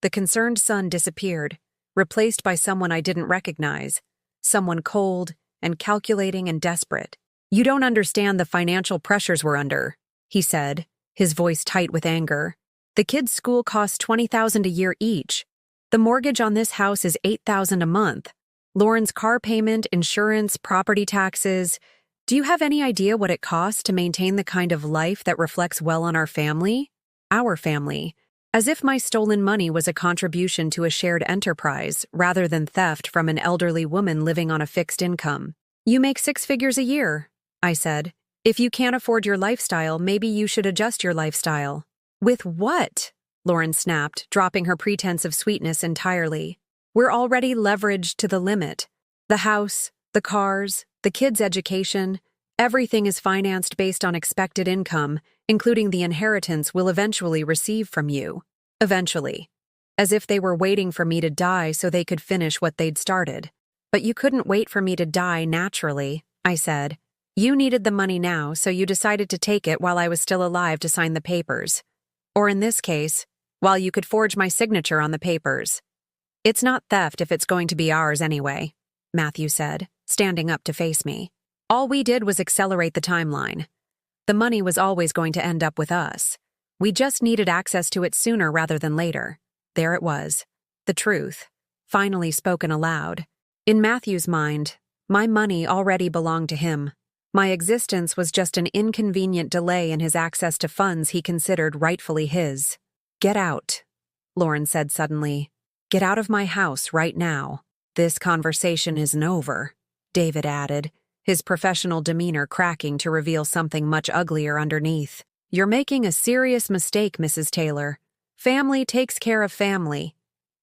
The concerned son disappeared, replaced by someone I didn't recognize, someone cold and calculating and desperate. You don't understand the financial pressures we're under, he said, his voice tight with anger. The kids' school costs $20,000 a year each. The mortgage on this house is $8,000 a month. Lauren's car payment, insurance, property taxes. Do you have any idea what it costs to maintain the kind of life that reflects well on our family? Our family. As if my stolen money was a contribution to a shared enterprise rather than theft from an elderly woman living on a fixed income. You make 6 figures a year, I said. If you can't afford your lifestyle, maybe you should adjust your lifestyle. With what? Lauren snapped, dropping her pretense of sweetness entirely. We're already leveraged to the limit. The house, the cars, the kids' education, everything is financed based on expected income, including the inheritance we'll eventually receive from you. Eventually. As if they were waiting for me to die so they could finish what they'd started. But you couldn't wait for me to die naturally, I said. You needed the money now, so you decided to take it while I was still alive to sign the papers. Or in this case, while you could forge my signature on the papers. It's not theft if it's going to be ours anyway, Matthew said, standing up to face me. All we did was accelerate the timeline. The money was always going to end up with us. We just needed access to it sooner rather than later. There it was. The truth, finally spoken aloud. In Matthew's mind, my money already belonged to him. My existence was just an inconvenient delay in his access to funds he considered rightfully his. Get out, Lauren said suddenly. Get out of my house right now. This conversation isn't over, David added, his professional demeanor cracking to reveal something much uglier underneath. "You're making a serious mistake, Mrs. Taylor. Family takes care of family.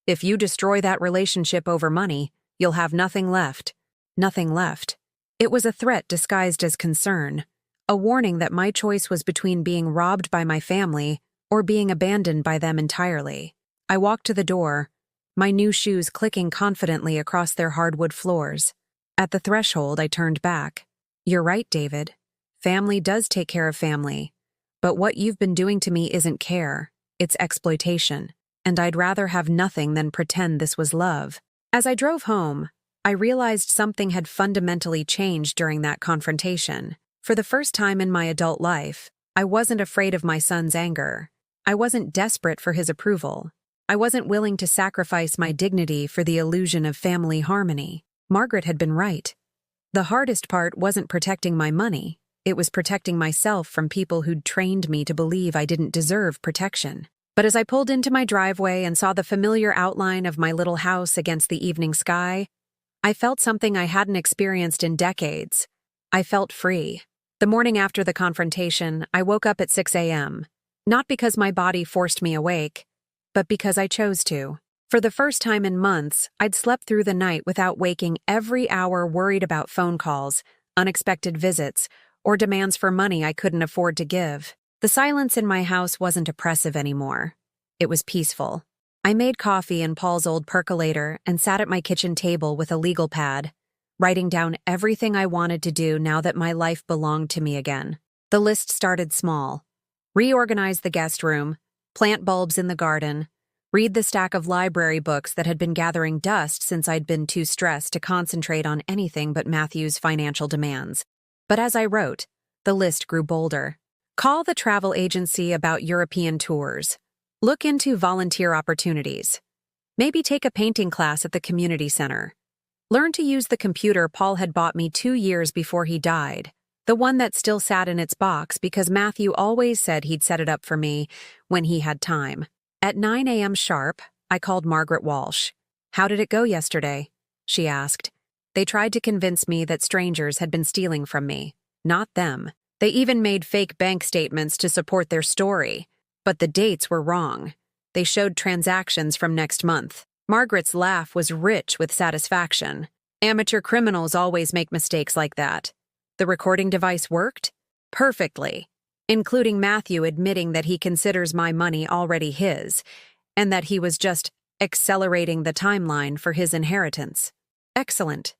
If you destroy that relationship over money, you'll have nothing left." Nothing left. It was a threat disguised as concern, a warning that my choice was between being robbed by my family or being abandoned by them entirely. I walked to the door, my new shoes clicking confidently across their hardwood floors. At the threshold, I turned back. "You're right, David. Family does take care of family. But what you've been doing to me isn't care, it's exploitation. And I'd rather have nothing than pretend this was love." As I drove home, I realized something had fundamentally changed during that confrontation. For the first time in my adult life, I wasn't afraid of my son's anger. I wasn't desperate for his approval. I wasn't willing to sacrifice my dignity for the illusion of family harmony. Margaret had been right. The hardest part wasn't protecting my money. It was protecting myself from people who'd trained me to believe I didn't deserve protection. But as I pulled into my driveway and saw the familiar outline of my little house against the evening sky, I felt something I hadn't experienced in decades. I felt free. The morning after the confrontation, I woke up at 6 a.m., not because my body forced me awake, but because I chose to. For the first time in months, I'd slept through the night without waking every hour worried about phone calls, unexpected visits, or demands for money I couldn't afford to give. The silence in my house wasn't oppressive anymore. It was peaceful. I made coffee in Paul's old percolator and sat at my kitchen table with a legal pad, writing down everything I wanted to do now that my life belonged to me again. The list started small. Reorganize the guest room, plant bulbs in the garden, read the stack of library books that had been gathering dust since I'd been too stressed to concentrate on anything but Matthew's financial demands. But as I wrote, the list grew bolder. Call the travel agency about European tours. Look into volunteer opportunities. Maybe take a painting class at the community center. Learn to use the computer Paul had bought me 2 years before he died, the one that still sat in its box because Matthew always said he'd set it up for me when he had time. At 9 a.m. sharp, I called Margaret Walsh. "How did it go yesterday?" she asked. They tried to convince me that strangers had been stealing from me, not them. They even made fake bank statements to support their story. But the dates were wrong. They showed transactions from next month. Margaret's laugh was rich with satisfaction. "Amateur criminals always make mistakes like that. The recording device worked? Perfectly. Including Matthew admitting that he considers my money already his, and that he was just accelerating the timeline for his inheritance. Excellent.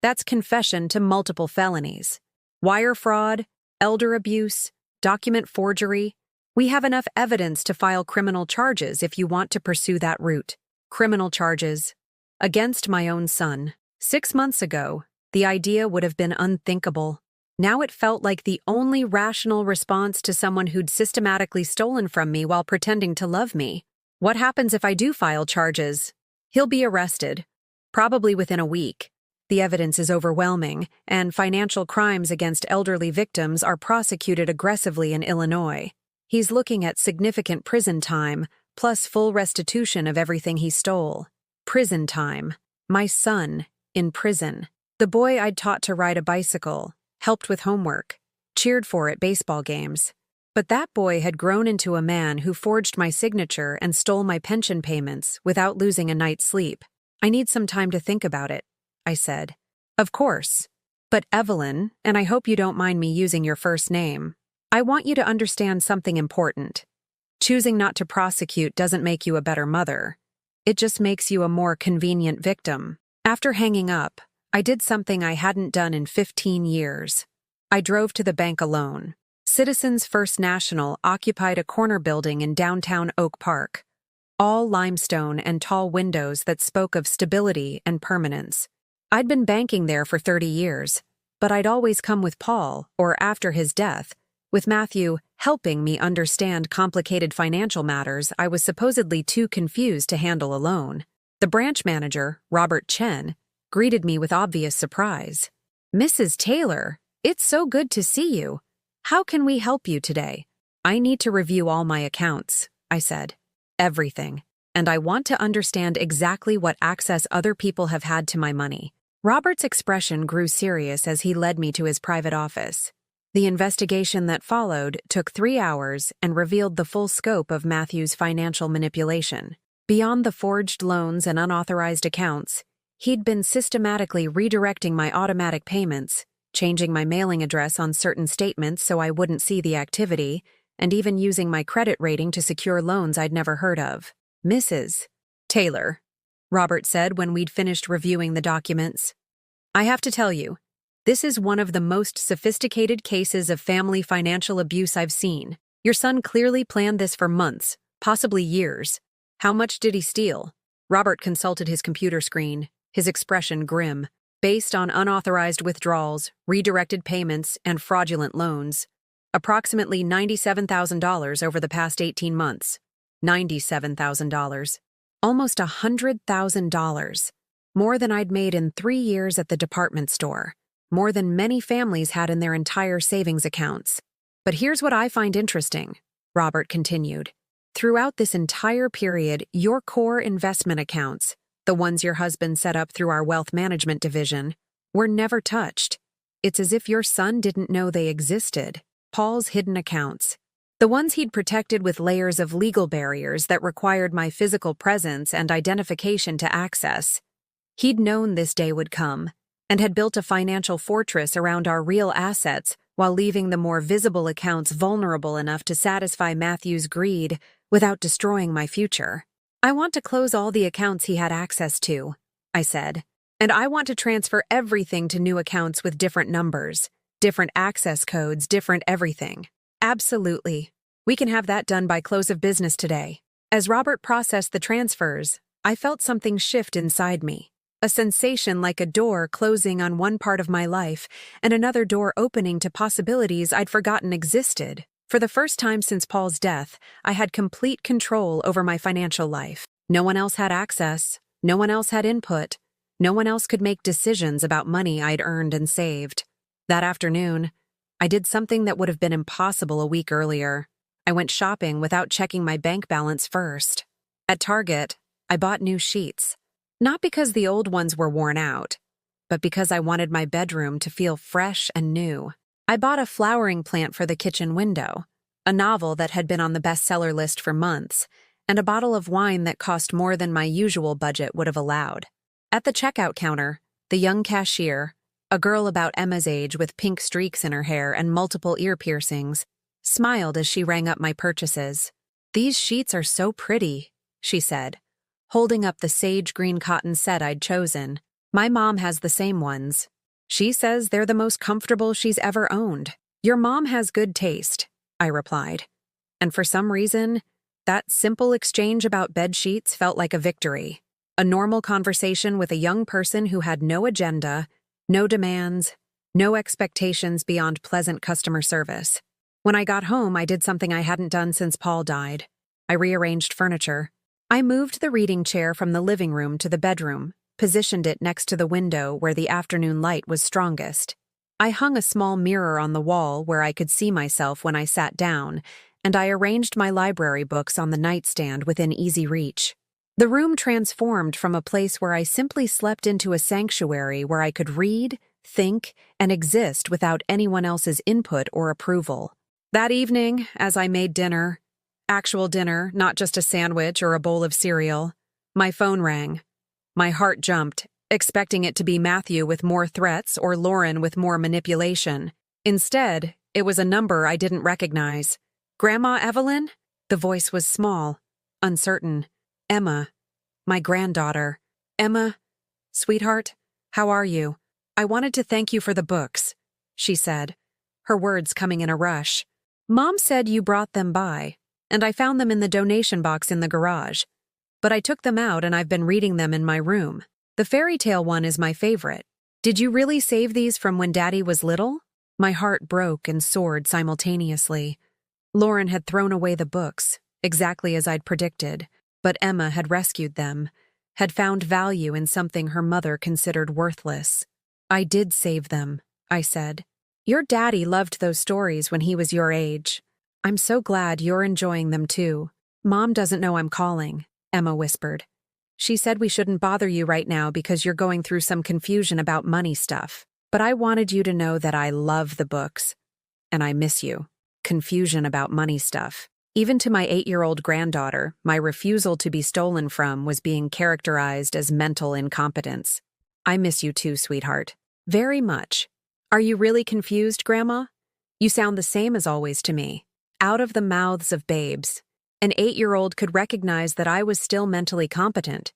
That's confession to multiple felonies. Wire fraud, elder abuse, document forgery. We have enough evidence to file criminal charges if you want to pursue that route." Criminal charges. Against my own son. 6 months ago, the idea would have been unthinkable. Now it felt like the only rational response to someone who'd systematically stolen from me while pretending to love me. What happens if I do file charges? He'll be arrested, probably within a week. The evidence is overwhelming, and financial crimes against elderly victims are prosecuted aggressively in Illinois. He's looking at significant prison time, plus full restitution of everything he stole. Prison time. My son, in prison. The boy I'd taught to ride a bicycle, helped with homework, cheered for at baseball games. But that boy had grown into a man who forged my signature and stole my pension payments without losing a night's sleep. "I need some time to think about it," I said. "Of course. But Evelyn, and I hope you don't mind me using your first name, I want you to understand something important. Choosing not to prosecute doesn't make you a better mother. It just makes you a more convenient victim." After hanging up, I did something I hadn't done in 15 years. I drove to the bank alone. Citizens First National occupied a corner building in downtown Oak Park, all limestone and tall windows that spoke of stability and permanence. I'd been banking there for 30 years, but I'd always come with Paul, or after his death, with Matthew helping me understand complicated financial matters I was supposedly too confused to handle alone. The branch manager, Robert Chen, greeted me with obvious surprise. "Mrs. Taylor, it's so good to see you. How can we help you today?" "I need to review all my accounts," I said. "Everything. And I want to understand exactly what access other people have had to my money. Robert's expression grew serious as he led me to his private office. The investigation that followed took 3 hours and revealed the full scope of Matthew's financial manipulation. Beyond the forged loans and unauthorized accounts, he'd been systematically redirecting my automatic payments, changing my mailing address on certain statements so I wouldn't see the activity, and even using my credit rating to secure loans I'd never heard of. Mrs. Taylor, Robert said when we'd finished reviewing the documents. I have to tell you, this is one of the most sophisticated cases of family financial abuse I've seen. Your son clearly planned this for months, possibly years. How much did he steal? Robert consulted his computer screen, his expression grim. Based on unauthorized withdrawals, redirected payments, and fraudulent loans, approximately $97,000 over the past 18 months. $97,000. Almost $100,000. More than I'd made in 3 years at the department store. More than many families had in their entire savings accounts. But here's what I find interesting, Robert continued. Throughout this entire period, your core investment accounts, the ones your husband set up through our wealth management division, were never touched. It's as if your son didn't know they existed. Paul's hidden accounts. The ones he'd protected with layers of legal barriers that required my physical presence and identification to access. He'd known this day would come, and had built a financial fortress around our real assets while leaving the more visible accounts vulnerable enough to satisfy Matthew's greed without destroying my future. I want to close all the accounts he had access to, I said, and I want to transfer everything to new accounts with different numbers, different access codes, different everything. Absolutely. We can have that done by close of business today. As Robert processed the transfers, I felt something shift inside me. A sensation like a door closing on one part of my life and another door opening to possibilities I'd forgotten existed. For the first time since Paul's death, I had complete control over my financial life. No one else had access. No one else had input. No one else could make decisions about money I'd earned and saved. That afternoon, I did something that would have been impossible a week earlier. I went shopping without checking my bank balance first. At Target, I bought new sheets. Not because the old ones were worn out, but because I wanted my bedroom to feel fresh and new. I bought a flowering plant for the kitchen window, a novel that had been on the bestseller list for months, and a bottle of wine that cost more than my usual budget would have allowed. At the checkout counter, the young cashier, a girl about Emma's age with pink streaks in her hair and multiple ear piercings, smiled as she rang up my purchases. "These sheets are so pretty," she said, holding up the sage green cotton set I'd chosen. "My mom has the same ones. She says they're the most comfortable she's ever owned." "Your mom has good taste," I replied. And for some reason, that simple exchange about bed sheets felt like a victory. A normal conversation with a young person who had no agenda, no demands, no expectations beyond pleasant customer service. When I got home, I did something I hadn't done since Paul died. I rearranged furniture. I moved the reading chair from the living room to the bedroom, positioned it next to the window where the afternoon light was strongest. I hung a small mirror on the wall where I could see myself when I sat down, and I arranged my library books on the nightstand within easy reach. The room transformed from a place where I simply slept into a sanctuary where I could read, think, and exist without anyone else's input or approval. That evening, as I made dinner, actual dinner, not just a sandwich or a bowl of cereal, my phone rang. My heart jumped, expecting it to be Matthew with more threats or Lauren with more manipulation. Instead, it was a number I didn't recognize. "Grandma Evelyn?" The voice was small, uncertain. "Emma, my granddaughter." "Emma, sweetheart, how are you? I wanted to thank you for the books," she said, her words coming in a rush. "Mom said you brought them by, and I found them in the donation box in the garage. But I took them out and I've been reading them in my room. The fairy tale one is my favorite. Did you really save these from when Daddy was little?" My heart broke and soared simultaneously. Lauren had thrown away the books, exactly as I'd predicted, but Emma had rescued them, had found value in something her mother considered worthless. "I did save them," I said. "Your daddy loved those stories when he was your age. I'm so glad you're enjoying them too." "Mom doesn't know I'm calling," Emma whispered. She said we shouldn't bother you right now because you're going through some confusion about money stuff. But I wanted you to know that I love the books, and I miss you. Confusion about money stuff. Even to my 8-year-old granddaughter, my refusal to be stolen from was being characterized as mental incompetence. I miss you too, sweetheart. Very much. Are you really confused, Grandma? You sound the same as always to me. Out of the mouths of babes. An 8-year-old could recognize that I was still mentally competent,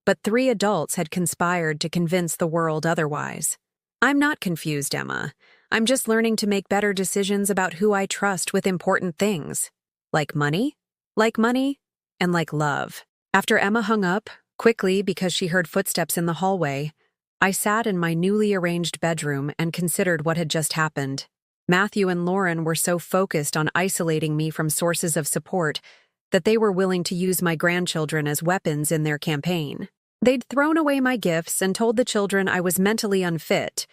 but 3 adults had conspired to convince the world otherwise. I'm not confused, Emma. I'm just learning to make better decisions about who I trust with important things. Like money, and like love. After Emma hung up, quickly because she heard footsteps in the hallway, I sat in my newly arranged bedroom and considered what had just happened. Matthew and Lauren were so focused on isolating me from sources of support that they were willing to use my grandchildren as weapons in their campaign. They'd thrown away my gifts and told the children I was mentally unfit,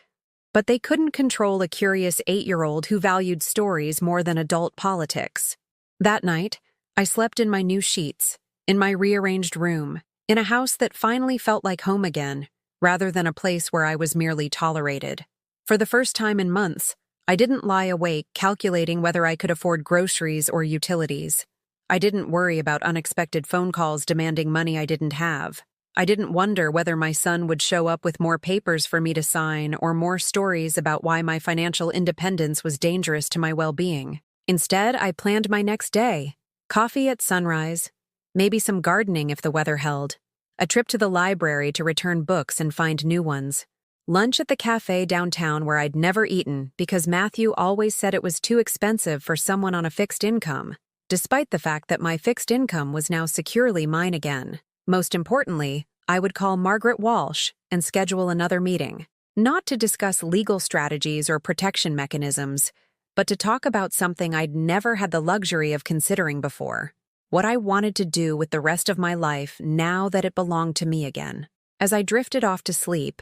but they couldn't control a curious 8-year-old who valued stories more than adult politics. That night, I slept in my new sheets, in my rearranged room, in a house that finally felt like home again, rather than a place where I was merely tolerated. For the first time in months, I didn't lie awake calculating whether I could afford groceries or utilities. I didn't worry about unexpected phone calls demanding money I didn't have. I didn't wonder whether my son would show up with more papers for me to sign or more stories about why my financial independence was dangerous to my well-being. Instead, I planned my next day. Coffee at sunrise, maybe some gardening if the weather held, a trip to the library to return books and find new ones, lunch at the cafe downtown where I'd never eaten because Matthew always said it was too expensive for someone on a fixed income, despite the fact that my fixed income was now securely mine again. Most importantly, I would call Margaret Walsh and schedule another meeting, not to discuss legal strategies or protection mechanisms, but to talk about something I'd never had the luxury of considering before, what I wanted to do with the rest of my life now that it belonged to me again. As I drifted off to sleep,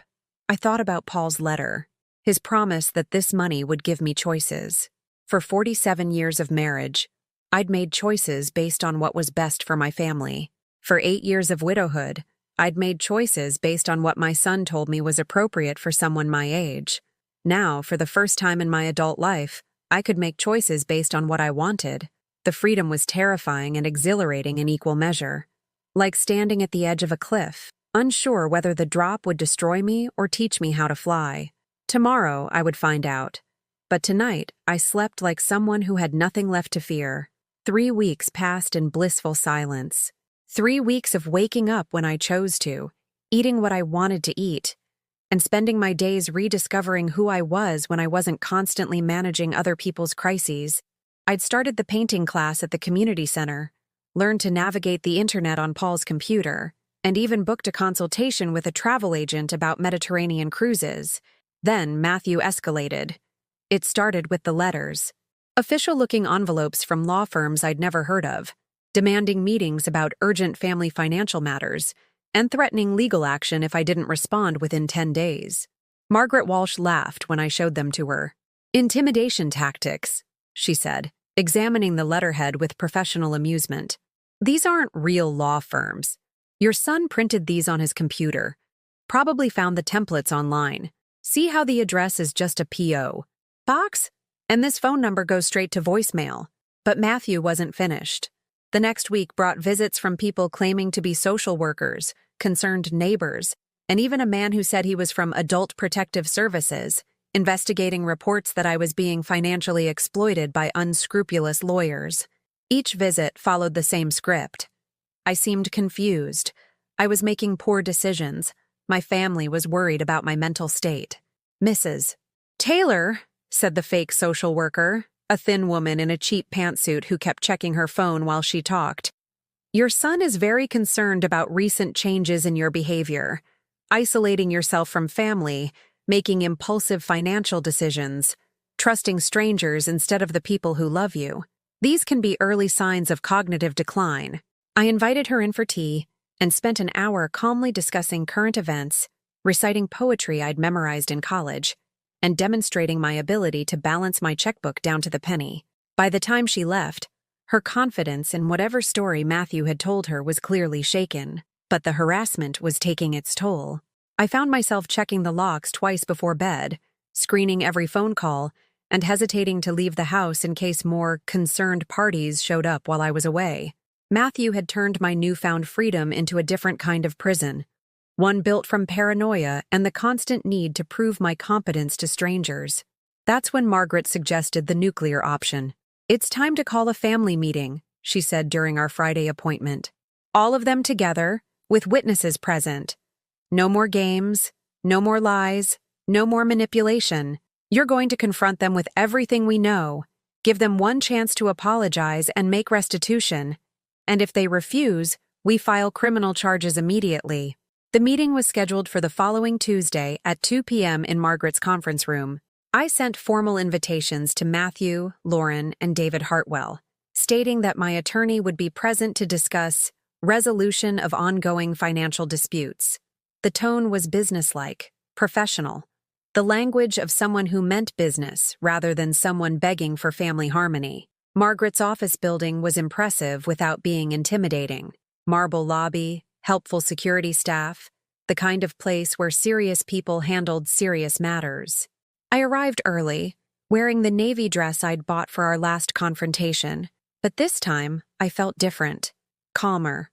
I thought about Paul's letter, his promise that this money would give me choices. For 47 years of marriage, I'd made choices based on what was best for my family. For 8 years of widowhood, I'd made choices based on what my son told me was appropriate for someone my age. Now, for the first time in my adult life, I could make choices based on what I wanted. The freedom was terrifying and exhilarating in equal measure. Like standing at the edge of a cliff, unsure whether the drop would destroy me or teach me how to fly. Tomorrow, I would find out. But tonight, I slept like someone who had nothing left to fear. 3 weeks passed in blissful silence. 3 weeks of waking up when I chose to, eating what I wanted to eat, and spending my days rediscovering who I was when I wasn't constantly managing other people's crises. I'd started the painting class at the community center, learned to navigate the internet on Paul's computer, and even booked a consultation with a travel agent about Mediterranean cruises. Then Matthew escalated. It started with the letters. Official-looking envelopes from law firms I'd never heard of, demanding meetings about urgent family financial matters, and threatening legal action if I didn't respond within 10 days. Margaret Walsh laughed when I showed them to her. "Intimidation tactics," she said, examining the letterhead with professional amusement. "These aren't real law firms. Your son printed these on his computer. Probably found the templates online. See how the address is just a P.O. box? And this phone number goes straight to voicemail." But Matthew wasn't finished. The next week brought visits from people claiming to be social workers, concerned neighbors, and even a man who said he was from Adult Protective Services, investigating reports that I was being financially exploited by unscrupulous lawyers. Each visit followed the same script. I seemed confused. I was making poor decisions. My family was worried about my mental state. "Mrs. Taylor," said the fake social worker, a thin woman in a cheap pantsuit who kept checking her phone while she talked, "your son is very concerned about recent changes in your behavior, isolating yourself from family, making impulsive financial decisions, trusting strangers instead of the people who love you. These can be early signs of cognitive decline." I invited her in for tea and spent an hour calmly discussing current events, reciting poetry I'd memorized in college, and demonstrating my ability to balance my checkbook down to the penny. By the time she left, her confidence in whatever story Matthew had told her was clearly shaken. but the harassment was taking its toll. I found myself checking the locks twice before bed, screening every phone call, and hesitating to leave the house in case more concerned parties showed up while I was away. Matthew had turned my newfound freedom into a different kind of prison, one built from paranoia and the constant need to prove my competence to strangers. That's when Margaret suggested the nuclear option. "It's time to call a family meeting," she said during our Friday appointment. "All of them together, with witnesses present. No more games, no more lies, no more manipulation. You're going to confront them with everything we know, give them one chance to apologize and make restitution. And if they refuse, we file criminal charges immediately." The meeting was scheduled for the following Tuesday at 2 p.m. in Margaret's conference room. I sent formal invitations to Matthew, Lauren, and David Hartwell, stating that my attorney would be present to discuss resolution of ongoing financial disputes. The tone was businesslike, professional, the language of someone who meant business rather than someone begging for family harmony. Margaret's office building was impressive without being intimidating. Marble lobby, helpful security staff, the kind of place where serious people handled serious matters. I arrived early, wearing the navy dress I'd bought for our last confrontation, but this time I felt different, calmer,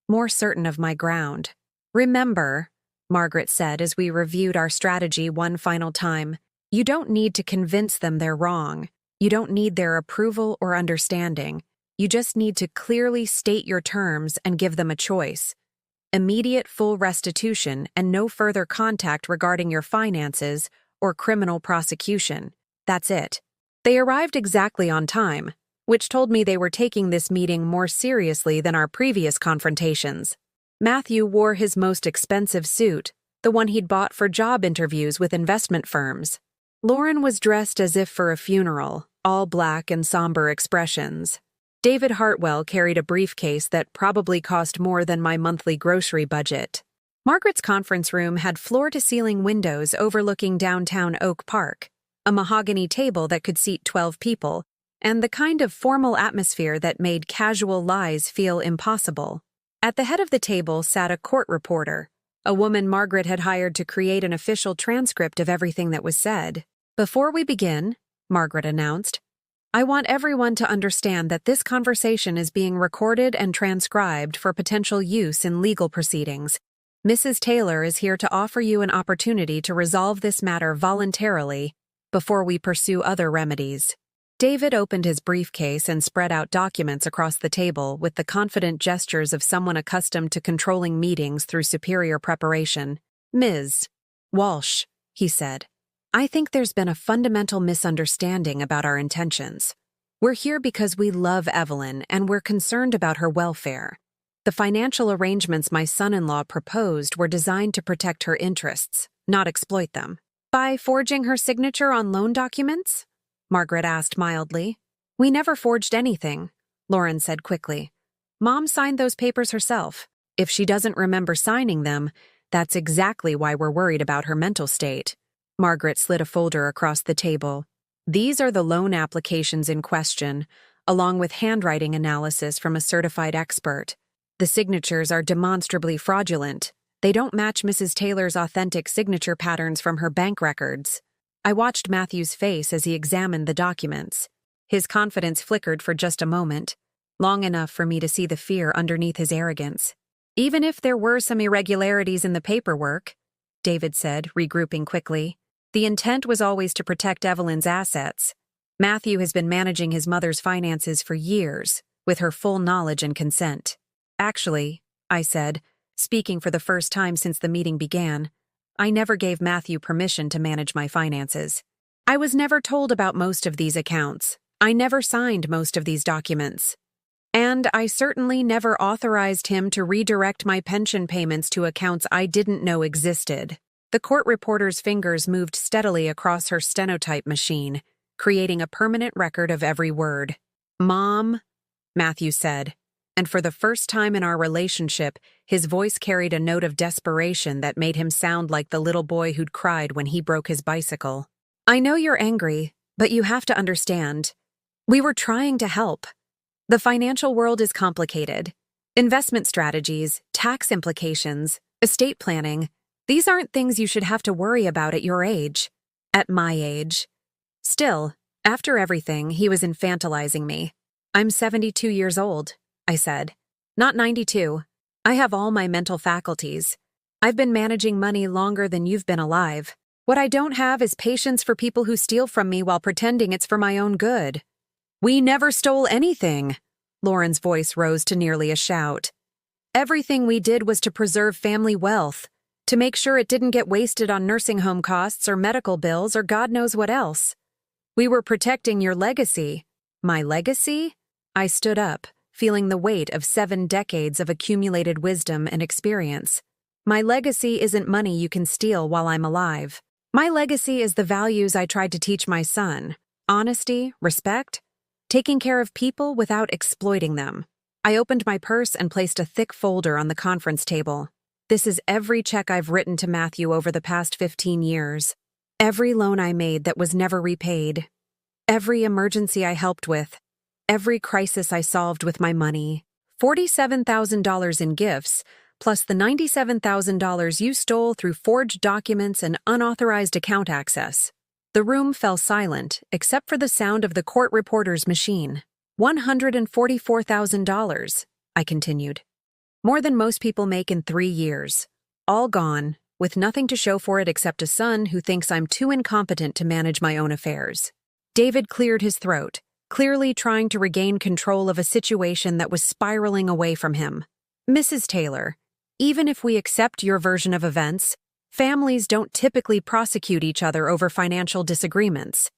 more certain of my ground. "Remember," Margaret said as we reviewed our strategy one final time, "you don't need to convince them they're wrong. You don't need their approval or understanding. You just need to clearly state your terms and give them a choice. Immediate full restitution and no further contact regarding your finances or criminal prosecution. That's it." They arrived exactly on time, which told me they were taking this meeting more seriously than our previous confrontations. Matthew wore his most expensive suit, the one he'd bought for job interviews with investment firms. Lauren was dressed as if for a funeral, all black and somber expressions. David Hartwell carried a briefcase that probably cost more than my monthly grocery budget. Margaret's conference room had floor-to-ceiling windows overlooking downtown Oak Park, a mahogany table that could seat 12 people, and the kind of formal atmosphere that made casual lies feel impossible. At the head of the table sat a court reporter, a woman Margaret had hired to create an official transcript of everything that was said. "Before we begin," Margaret announced, "I want everyone to understand that this conversation is being recorded and transcribed for potential use in legal proceedings. Mrs. Taylor is here to offer you an opportunity to resolve this matter voluntarily before we pursue other remedies." David opened his briefcase and spread out documents across the table with the confident gestures of someone accustomed to controlling meetings through superior preparation. "Ms. Walsh," he said, "I think there's been a fundamental misunderstanding about our intentions. We're here because we love Evelyn and we're concerned about her welfare. The financial arrangements my son-in-law proposed were designed to protect her interests, not exploit them." "By forging her signature on loan documents?" Margaret asked mildly. "We never forged anything," Lauren said quickly. "Mom signed those papers herself. If she doesn't remember signing them, that's exactly why we're worried about her mental state." Margaret slid a folder across the table. "These are the loan applications in question, along with handwriting analysis from a certified expert. The signatures are demonstrably fraudulent. They don't match Mrs. Taylor's authentic signature patterns from her bank records." I watched Matthew's face as he examined the documents. His confidence flickered for just a moment, long enough for me to see the fear underneath his arrogance. "Even if there were some irregularities in the paperwork," David said, regrouping quickly, "the intent was always to protect Evelyn's assets. Matthew has been managing his mother's finances for years, with her full knowledge and consent." "Actually," I said, speaking for the first time since the meeting began, "I never gave Matthew permission to manage my finances. I was never told about most of these accounts. I never signed most of these documents. And I certainly never authorized him to redirect my pension payments to accounts I didn't know existed." The court reporter's fingers moved steadily across her stenotype machine, creating a permanent record of every word. "Mom," Matthew said, and for the first time in our relationship, his voice carried a note of desperation that made him sound like the little boy who'd cried when he broke his bicycle. "I know you're angry, but you have to understand. We were trying to help. The financial world is complicated, Investment strategies, tax implications, estate planning. These aren't things you should have to worry about at your age. At my age. Still, after everything, he was infantilizing me. I'm 72 years old, I said. Not 92. I have all my mental faculties. I've been managing money longer than you've been alive. What I don't have is patience for people who steal from me while pretending it's for my own good. We never stole anything. Lauren's voice rose to nearly a shout. Everything we did was to preserve family wealth, to make sure it didn't get wasted on nursing home costs or medical bills or God knows what else. We were protecting your legacy. My legacy? I stood up, feeling the weight of 7 decades of accumulated wisdom and experience. My legacy isn't money you can steal while I'm alive. My legacy is the values I tried to teach my son. Honesty, respect, taking care of people without exploiting them. I opened my purse and placed a thick folder on the conference table. This is every check I've written to Matthew over the past 15 years. Every loan I made that was never repaid. Every emergency I helped with. Every crisis I solved with my money. $47,000 in gifts, plus the $97,000 you stole through forged documents and unauthorized account access. The room fell silent, except for the sound of the court reporter's machine. $144,000, I continued. More than most people make in 3 years. All gone, with nothing to show for it except a son who thinks I'm too incompetent to manage my own affairs. David cleared his throat, clearly trying to regain control of a situation that was spiraling away from him. Mrs. Taylor, even if we accept your version of events, families don't typically prosecute each other over financial disagreements.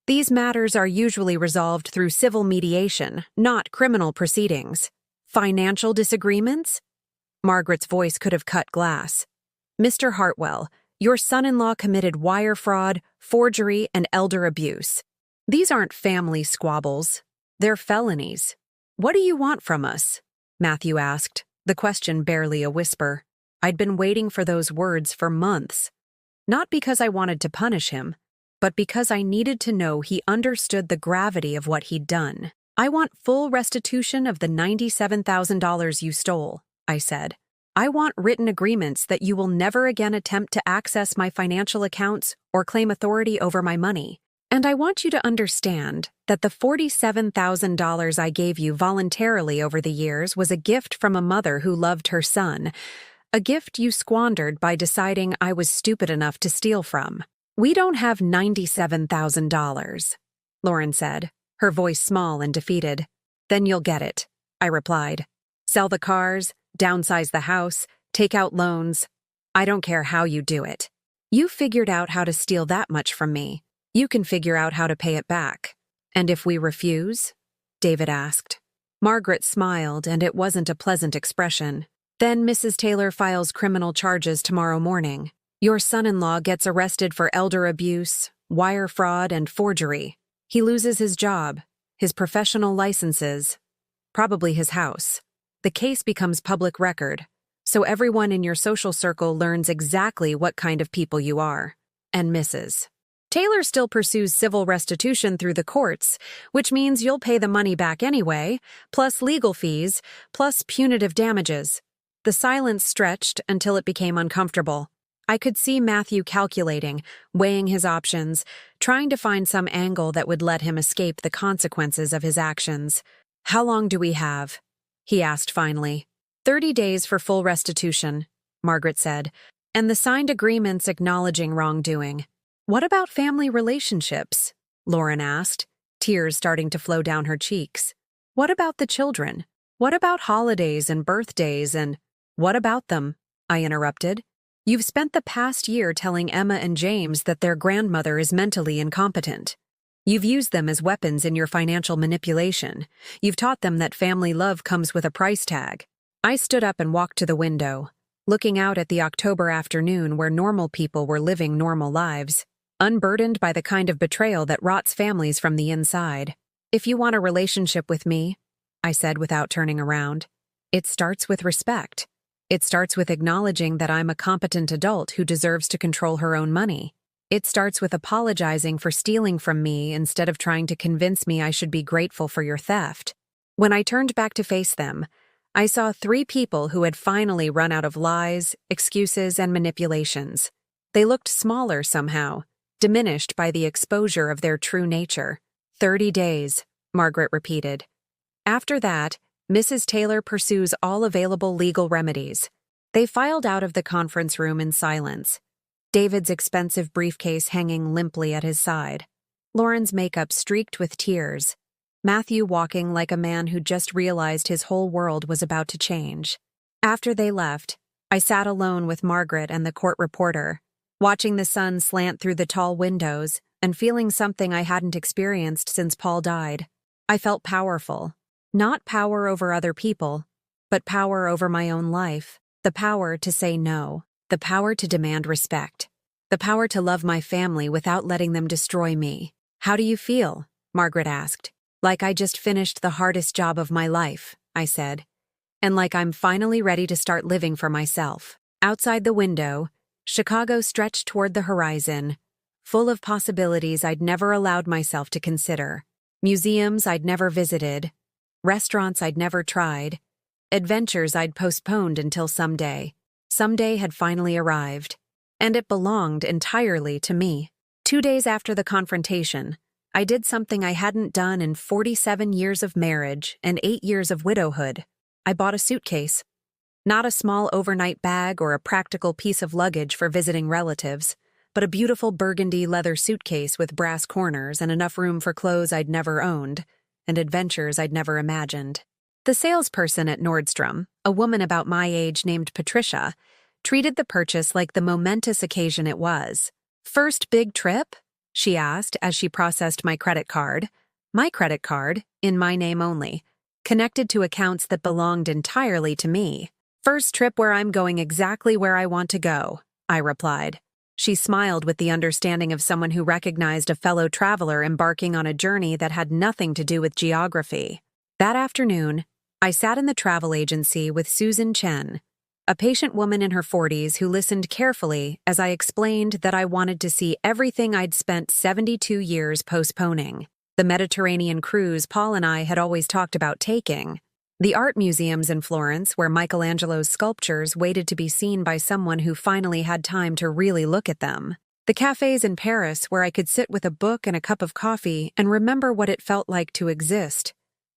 These matters are usually resolved through civil mediation, not criminal proceedings. Financial disagreements? Margaret's voice could have cut glass. Mr. Hartwell, your son-in-law committed wire fraud, forgery, and elder abuse. These aren't family squabbles. They're felonies. What do you want from us? Matthew asked, the question barely a whisper. I'd been waiting for those words for months. Not because I wanted to punish him, but because I needed to know he understood the gravity of what he'd done. I want full restitution of the $97,000 you stole, I said. I want written agreements that you will never again attempt to access my financial accounts or claim authority over my money. And I want you to understand that the $47,000 I gave you voluntarily over the years was a gift from a mother who loved her son, a gift you squandered by deciding I was stupid enough to steal from. We don't have $97,000, Lauren said, her voice small and defeated. Then you'll get it, I replied. Sell the cars, downsize the house, take out loans. I don't care how you do it. You figured out how to steal that much from me. You can figure out how to pay it back. And if we refuse? David asked. Margaret smiled, and it wasn't a pleasant expression. Then Mrs. Taylor files criminal charges tomorrow morning. Your son-in-law gets arrested for elder abuse, wire fraud, and forgery. He loses his job, his professional licenses, probably his house. The case becomes public record, so everyone in your social circle learns exactly what kind of people you are. And Mrs. Taylor still pursues civil restitution through the courts, which means you'll pay the money back anyway, plus legal fees, plus punitive damages. The silence stretched until it became uncomfortable. I could see Matthew calculating, weighing his options, trying to find some angle that would let him escape the consequences of his actions. How long do we have? He asked finally. 30 days for full restitution, Margaret said, and the signed agreements acknowledging wrongdoing. What about family relationships? Lauren asked, tears starting to flow down her cheeks. What about the children? What about holidays and birthdays and— What about them? I interrupted. You've spent the past year telling Emma and James that their grandmother is mentally incompetent. You've used them as weapons in your financial manipulation. You've taught them that family love comes with a price tag. I stood up and walked to the window, looking out at the October afternoon where normal people were living normal lives, unburdened by the kind of betrayal that rots families from the inside. If you want a relationship with me, I said without turning around, it starts with respect. It starts with acknowledging that I'm a competent adult who deserves to control her own money. It starts with apologizing for stealing from me instead of trying to convince me I should be grateful for your theft. When I turned back to face them, I saw 3 people who had finally run out of lies, excuses, and manipulations. They looked smaller somehow, diminished by the exposure of their true nature. 30 days, Margaret repeated. After that, Mrs. Taylor pursues all available legal remedies. They filed out of the conference room in silence, David's expensive briefcase hanging limply at his side, Lauren's makeup streaked with tears, Matthew walking like a man who just realized his whole world was about to change. After they left, I sat alone with Margaret and the court reporter, watching the sun slant through the tall windows and feeling something I hadn't experienced since Paul died. I felt powerful. Not power over other people, but power over my own life. The power to say no. The power to demand respect. The power to love my family without letting them destroy me. How do you feel? Margaret asked. Like I just finished the hardest job of my life, I said. And like I'm finally ready to start living for myself. Outside the window, Chicago stretched toward the horizon, full of possibilities I'd never allowed myself to consider. Museums I'd never visited, restaurants I'd never tried, adventures I'd postponed until someday. Someday had finally arrived, and it belonged entirely to me. 2 days after the confrontation, I did something I hadn't done in 47 years of marriage and 8 years of widowhood. I bought a suitcase. Not a small overnight bag or a practical piece of luggage for visiting relatives, but a beautiful burgundy leather suitcase with brass corners and enough room for clothes I'd never owned and adventures I'd never imagined. The salesperson at Nordstrom, a woman about my age named Patricia, treated the purchase like the momentous occasion it was. "First big trip?" she asked as she processed my credit card. My credit card, in my name only, connected to accounts that belonged entirely to me. "First trip where I'm going exactly where I want to go," I replied. She smiled with the understanding of someone who recognized a fellow traveler embarking on a journey that had nothing to do with geography. That afternoon, I sat in the travel agency with Susan Chen, a patient woman in her 40s who listened carefully as I explained that I wanted to see everything I'd spent 72 years postponing. The Mediterranean cruise Paul and I had always talked about taking. The art museums in Florence where Michelangelo's sculptures waited to be seen by someone who finally had time to really look at them. The cafes in Paris where I could sit with a book and a cup of coffee and remember what it felt like to exist,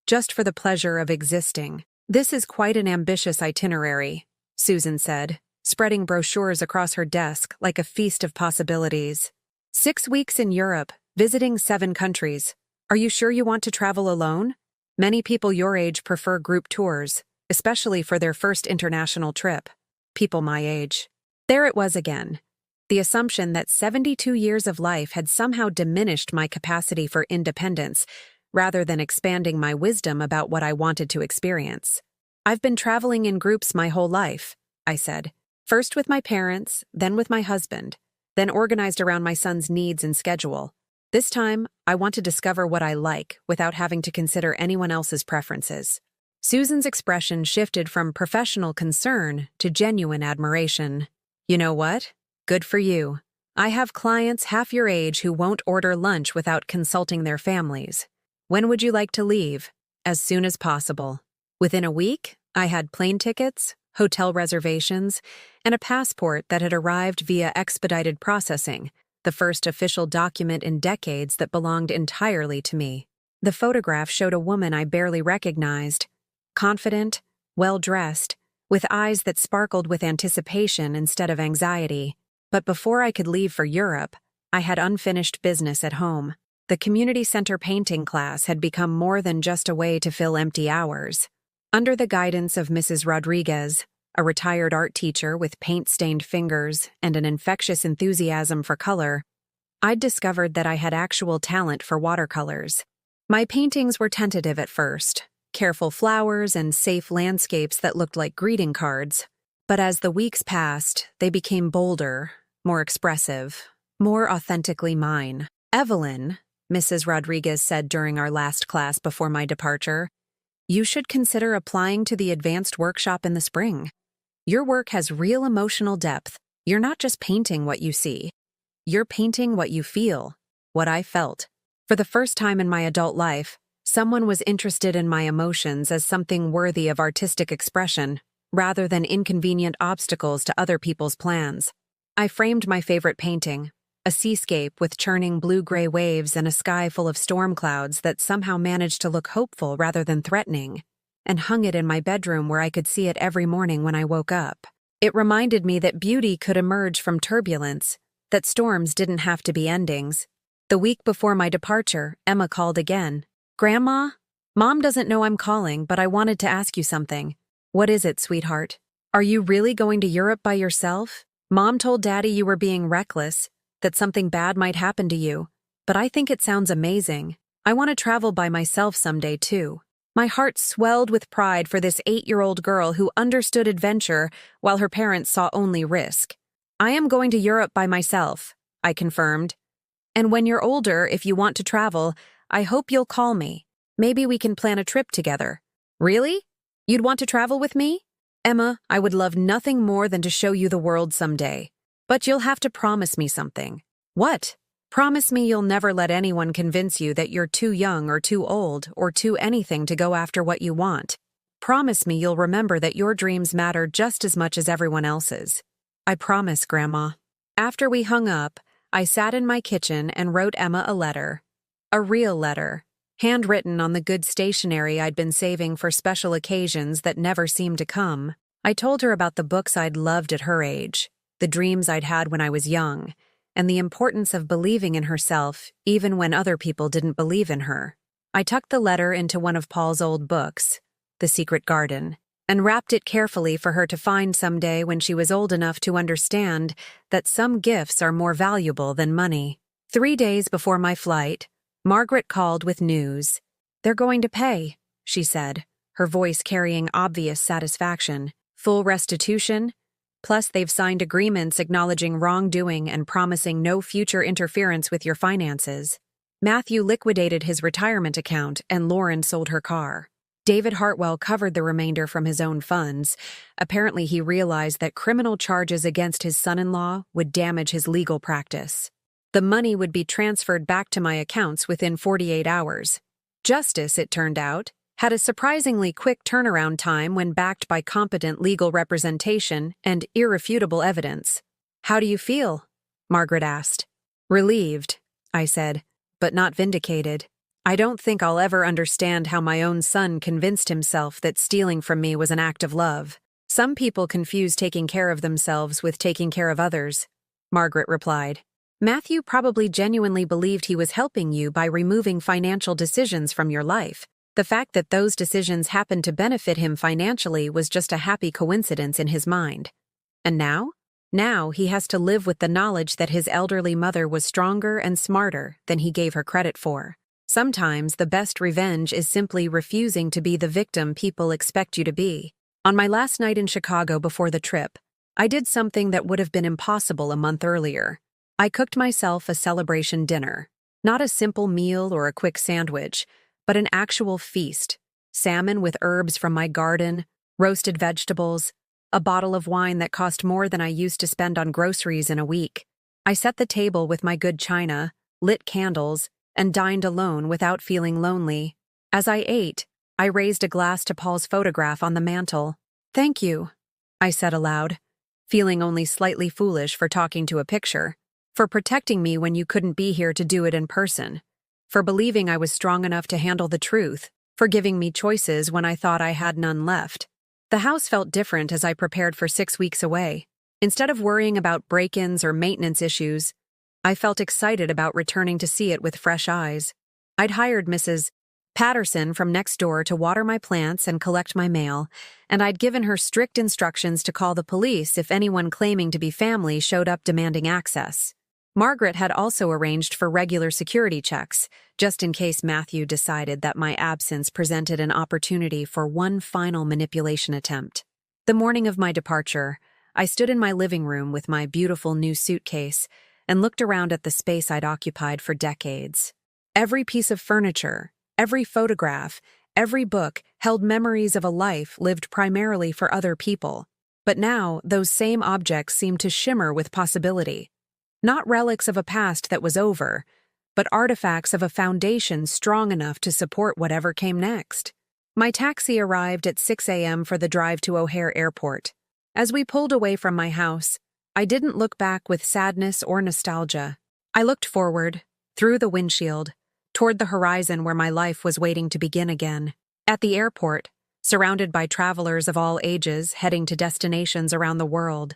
just for the pleasure of existing. "This is quite an ambitious itinerary," Susan said, spreading brochures across her desk like a feast of possibilities. 6 weeks in Europe, visiting 7 countries. Are you sure you want to travel alone? Many people your age prefer group tours, especially for their first international trip. People my age. There it was again. The assumption that 72 years of life had somehow diminished my capacity for independence, rather than expanding my wisdom about what I wanted to experience. "I've been traveling in groups my whole life," I said. "First with my parents, then with my husband, then organized around my son's needs and schedule. This time, I want to discover what I like without having to consider anyone else's preferences." Susan's expression shifted from professional concern to genuine admiration. "You know what? Good for you. I have clients half your age who won't order lunch without consulting their families. When would you like to leave?" "As soon as possible." Within a week, I had plane tickets, hotel reservations, and a passport that had arrived via expedited processing, the first official document in decades that belonged entirely to me. The photograph showed a woman I barely recognized, confident, well-dressed, with eyes that sparkled with anticipation instead of anxiety. But before I could leave for Europe, I had unfinished business at home. The community center painting class had become more than just a way to fill empty hours. Under the guidance of Mrs. Rodriguez, a retired art teacher with paint-stained fingers and an infectious enthusiasm for color, I'd discovered that I had actual talent for watercolors. My paintings were tentative at first, careful flowers and safe landscapes that looked like greeting cards. But as the weeks passed, they became bolder, more expressive, more authentically mine. "Evelyn," Mrs. Rodriguez said during our last class before my departure, "you should consider applying to the advanced workshop in the spring. Your work has real emotional depth. You're not just painting what you see. You're painting what you feel." What I felt. For the first time in my adult life, Someone was interested in my emotions as something worthy of artistic expression, rather than inconvenient obstacles to other people's plans. I framed my favorite painting, a seascape with churning blue-gray waves and a sky full of storm clouds that somehow managed to look hopeful rather than threatening, and hung it in my bedroom where I could see it every morning when I woke up. It reminded me that beauty could emerge from turbulence, that storms didn't have to be endings. The week before my departure, Emma called again. "Grandma? Mom doesn't know I'm calling, but I wanted to ask you something." "What is it, sweetheart? Are you really going to Europe by yourself? Mom told Daddy you were being reckless, that something bad might happen to you, but I think it sounds amazing. I want to travel by myself someday, too." My heart swelled with pride for this 8-year-old girl who understood adventure while her parents saw only risk. "I am going to Europe by myself," I confirmed. "And when you're older, if you want to travel, I hope you'll call me. Maybe we can plan a trip together." "Really? You'd want to travel with me?" "Emma, I would love nothing more than to show you the world someday. But you'll have to promise me something." "What?" "Promise me you'll never let anyone convince you that you're too young or too old or too anything to go after what you want. Promise me you'll remember that your dreams matter just as much as everyone else's." "I promise, Grandma." After we hung up, I sat in my kitchen and wrote Emma a letter. A real letter, handwritten on the good stationery I'd been saving for special occasions that never seemed to come. I told her about the books I'd loved at her age, the dreams I'd had when I was young, and the importance of believing in herself even when other people didn't believe in her. I tucked the letter into one of Paul's old books, The Secret Garden, and wrapped it carefully for her to find someday when she was old enough to understand that some gifts are more valuable than money. 3 days before my flight, Margaret called with news. "They're going to pay," she said, her voice carrying obvious satisfaction. "Full restitution, plus they've signed agreements acknowledging wrongdoing and promising no future interference with your finances. Matthew liquidated his retirement account and Lauren sold her car. David Hartwell covered the remainder from his own funds. Apparently he realized that criminal charges against his son-in-law would damage his legal practice. The money would be transferred back to my accounts within 48 hours. Justice, it turned out, had a surprisingly quick turnaround time when backed by competent legal representation and irrefutable evidence. "How do you feel?" Margaret asked. "Relieved," I said, "but not vindicated. I don't think I'll ever understand how my own son convinced himself that stealing from me was an act of love. Some people confuse taking care of themselves with taking care of others," Margaret replied. "Matthew probably genuinely believed he was helping you by removing financial decisions from your life. The fact that those decisions happened to benefit him financially was just a happy coincidence in his mind. And now? Now he has to live with the knowledge that his elderly mother was stronger and smarter than he gave her credit for. Sometimes the best revenge is simply refusing to be the victim people expect you to be." On my last night in Chicago before the trip, I did something that would have been impossible a month earlier. I cooked myself a celebration dinner. Not a simple meal or a quick sandwich, but an actual feast. Salmon with herbs from my garden, roasted vegetables, a bottle of wine that cost more than I used to spend on groceries in a week. I set the table with my good china, lit candles, and dined alone without feeling lonely. As I ate, I raised a glass to Paul's photograph on the mantel. "Thank you," I said aloud, feeling only slightly foolish for talking to a picture, "for protecting me when you couldn't be here to do it in person, for believing I was strong enough to handle the truth, for giving me choices when I thought I had none left." The house felt different as I prepared for 6 weeks away. Instead of worrying about break-ins or maintenance issues, I felt excited about returning to see it with fresh eyes. I'd hired Mrs. Patterson from next door to water my plants and collect my mail, and I'd given her strict instructions to call the police if anyone claiming to be family showed up demanding access. Margaret had also arranged for regular security checks, just in case Matthew decided that my absence presented an opportunity for one final manipulation attempt. The morning of my departure, I stood in my living room with my beautiful new suitcase and looked around at the space I'd occupied for decades. Every piece of furniture, every photograph, every book held memories of a life lived primarily for other people. But now, those same objects seemed to shimmer with possibility. Not relics of a past that was over, but artifacts of a foundation strong enough to support whatever came next. My taxi arrived at 6 a.m. for the drive to O'Hare Airport. As we pulled away from my house, I didn't look back with sadness or nostalgia. I looked forward, through the windshield, toward the horizon where my life was waiting to begin again. At the airport, surrounded by travelers of all ages heading to destinations around the world,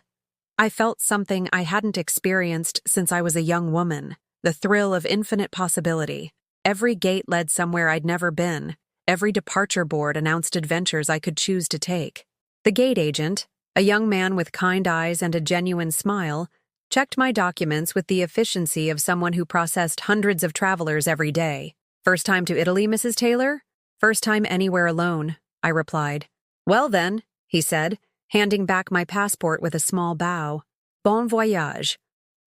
I felt something I hadn't experienced since I was a young woman, the thrill of infinite possibility. Every gate led somewhere I'd never been. Every departure board announced adventures I could choose to take. The gate agent, a young man with kind eyes and a genuine smile, checked my documents with the efficiency of someone who processed hundreds of travelers every day. "First time to Italy, Mrs. Taylor?" "First time anywhere alone," I replied. "Well then," he said, handing back my passport with a small bow. "Bon voyage.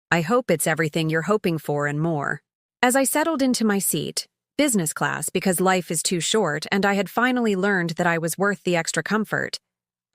I hope it's everything you're hoping for and more." As I settled into my seat, business class because life is too short and I had finally learned that I was worth the extra comfort,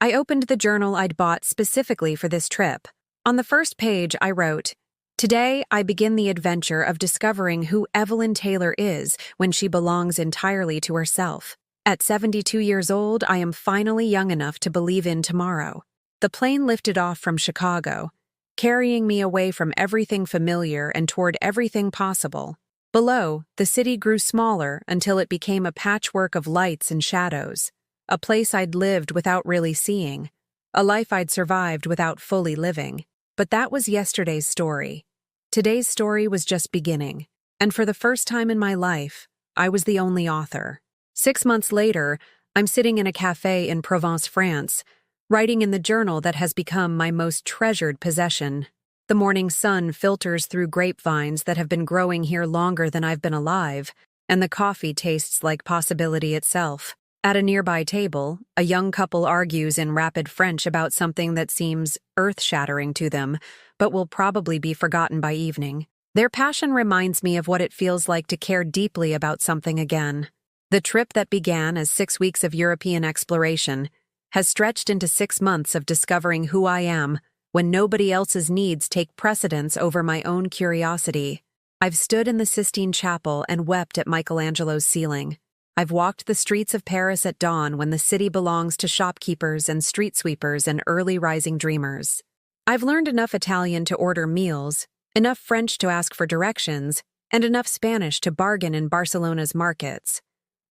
I opened the journal I'd bought specifically for this trip. On the first page, I wrote, "Today, I begin the adventure of discovering who Evelyn Taylor is when she belongs entirely to herself. At 72 years old, I am finally young enough to believe in tomorrow." The plane lifted off from Chicago, carrying me away from everything familiar and toward everything possible. Below, the city grew smaller until it became a patchwork of lights and shadows, a place I'd lived without really seeing, a life I'd survived without fully living. But that was yesterday's story. Today's story was just beginning, and for the first time in my life, I was the only author. 6 months later, I'm sitting in a cafe in Provence, France, writing in the journal that has become my most treasured possession. The morning sun filters through grapevines that have been growing here longer than I've been alive, and the coffee tastes like possibility itself. At a nearby table, a young couple argues in rapid French about something that seems earth-shattering to them, but will probably be forgotten by evening. Their passion reminds me of what it feels like to care deeply about something again. The trip that began as 6 weeks of European exploration has stretched into 6 months of discovering who I am when nobody else's needs take precedence over my own curiosity. I've stood in the Sistine Chapel and wept at Michelangelo's ceiling. I've walked the streets of Paris at dawn when the city belongs to shopkeepers and street sweepers and early rising dreamers. I've learned enough Italian to order meals, enough French to ask for directions, and enough Spanish to bargain in Barcelona's markets.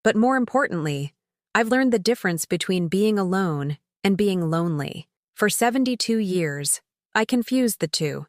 But more importantly, I've learned the difference between being alone and being lonely. For 72 years, I confused the two,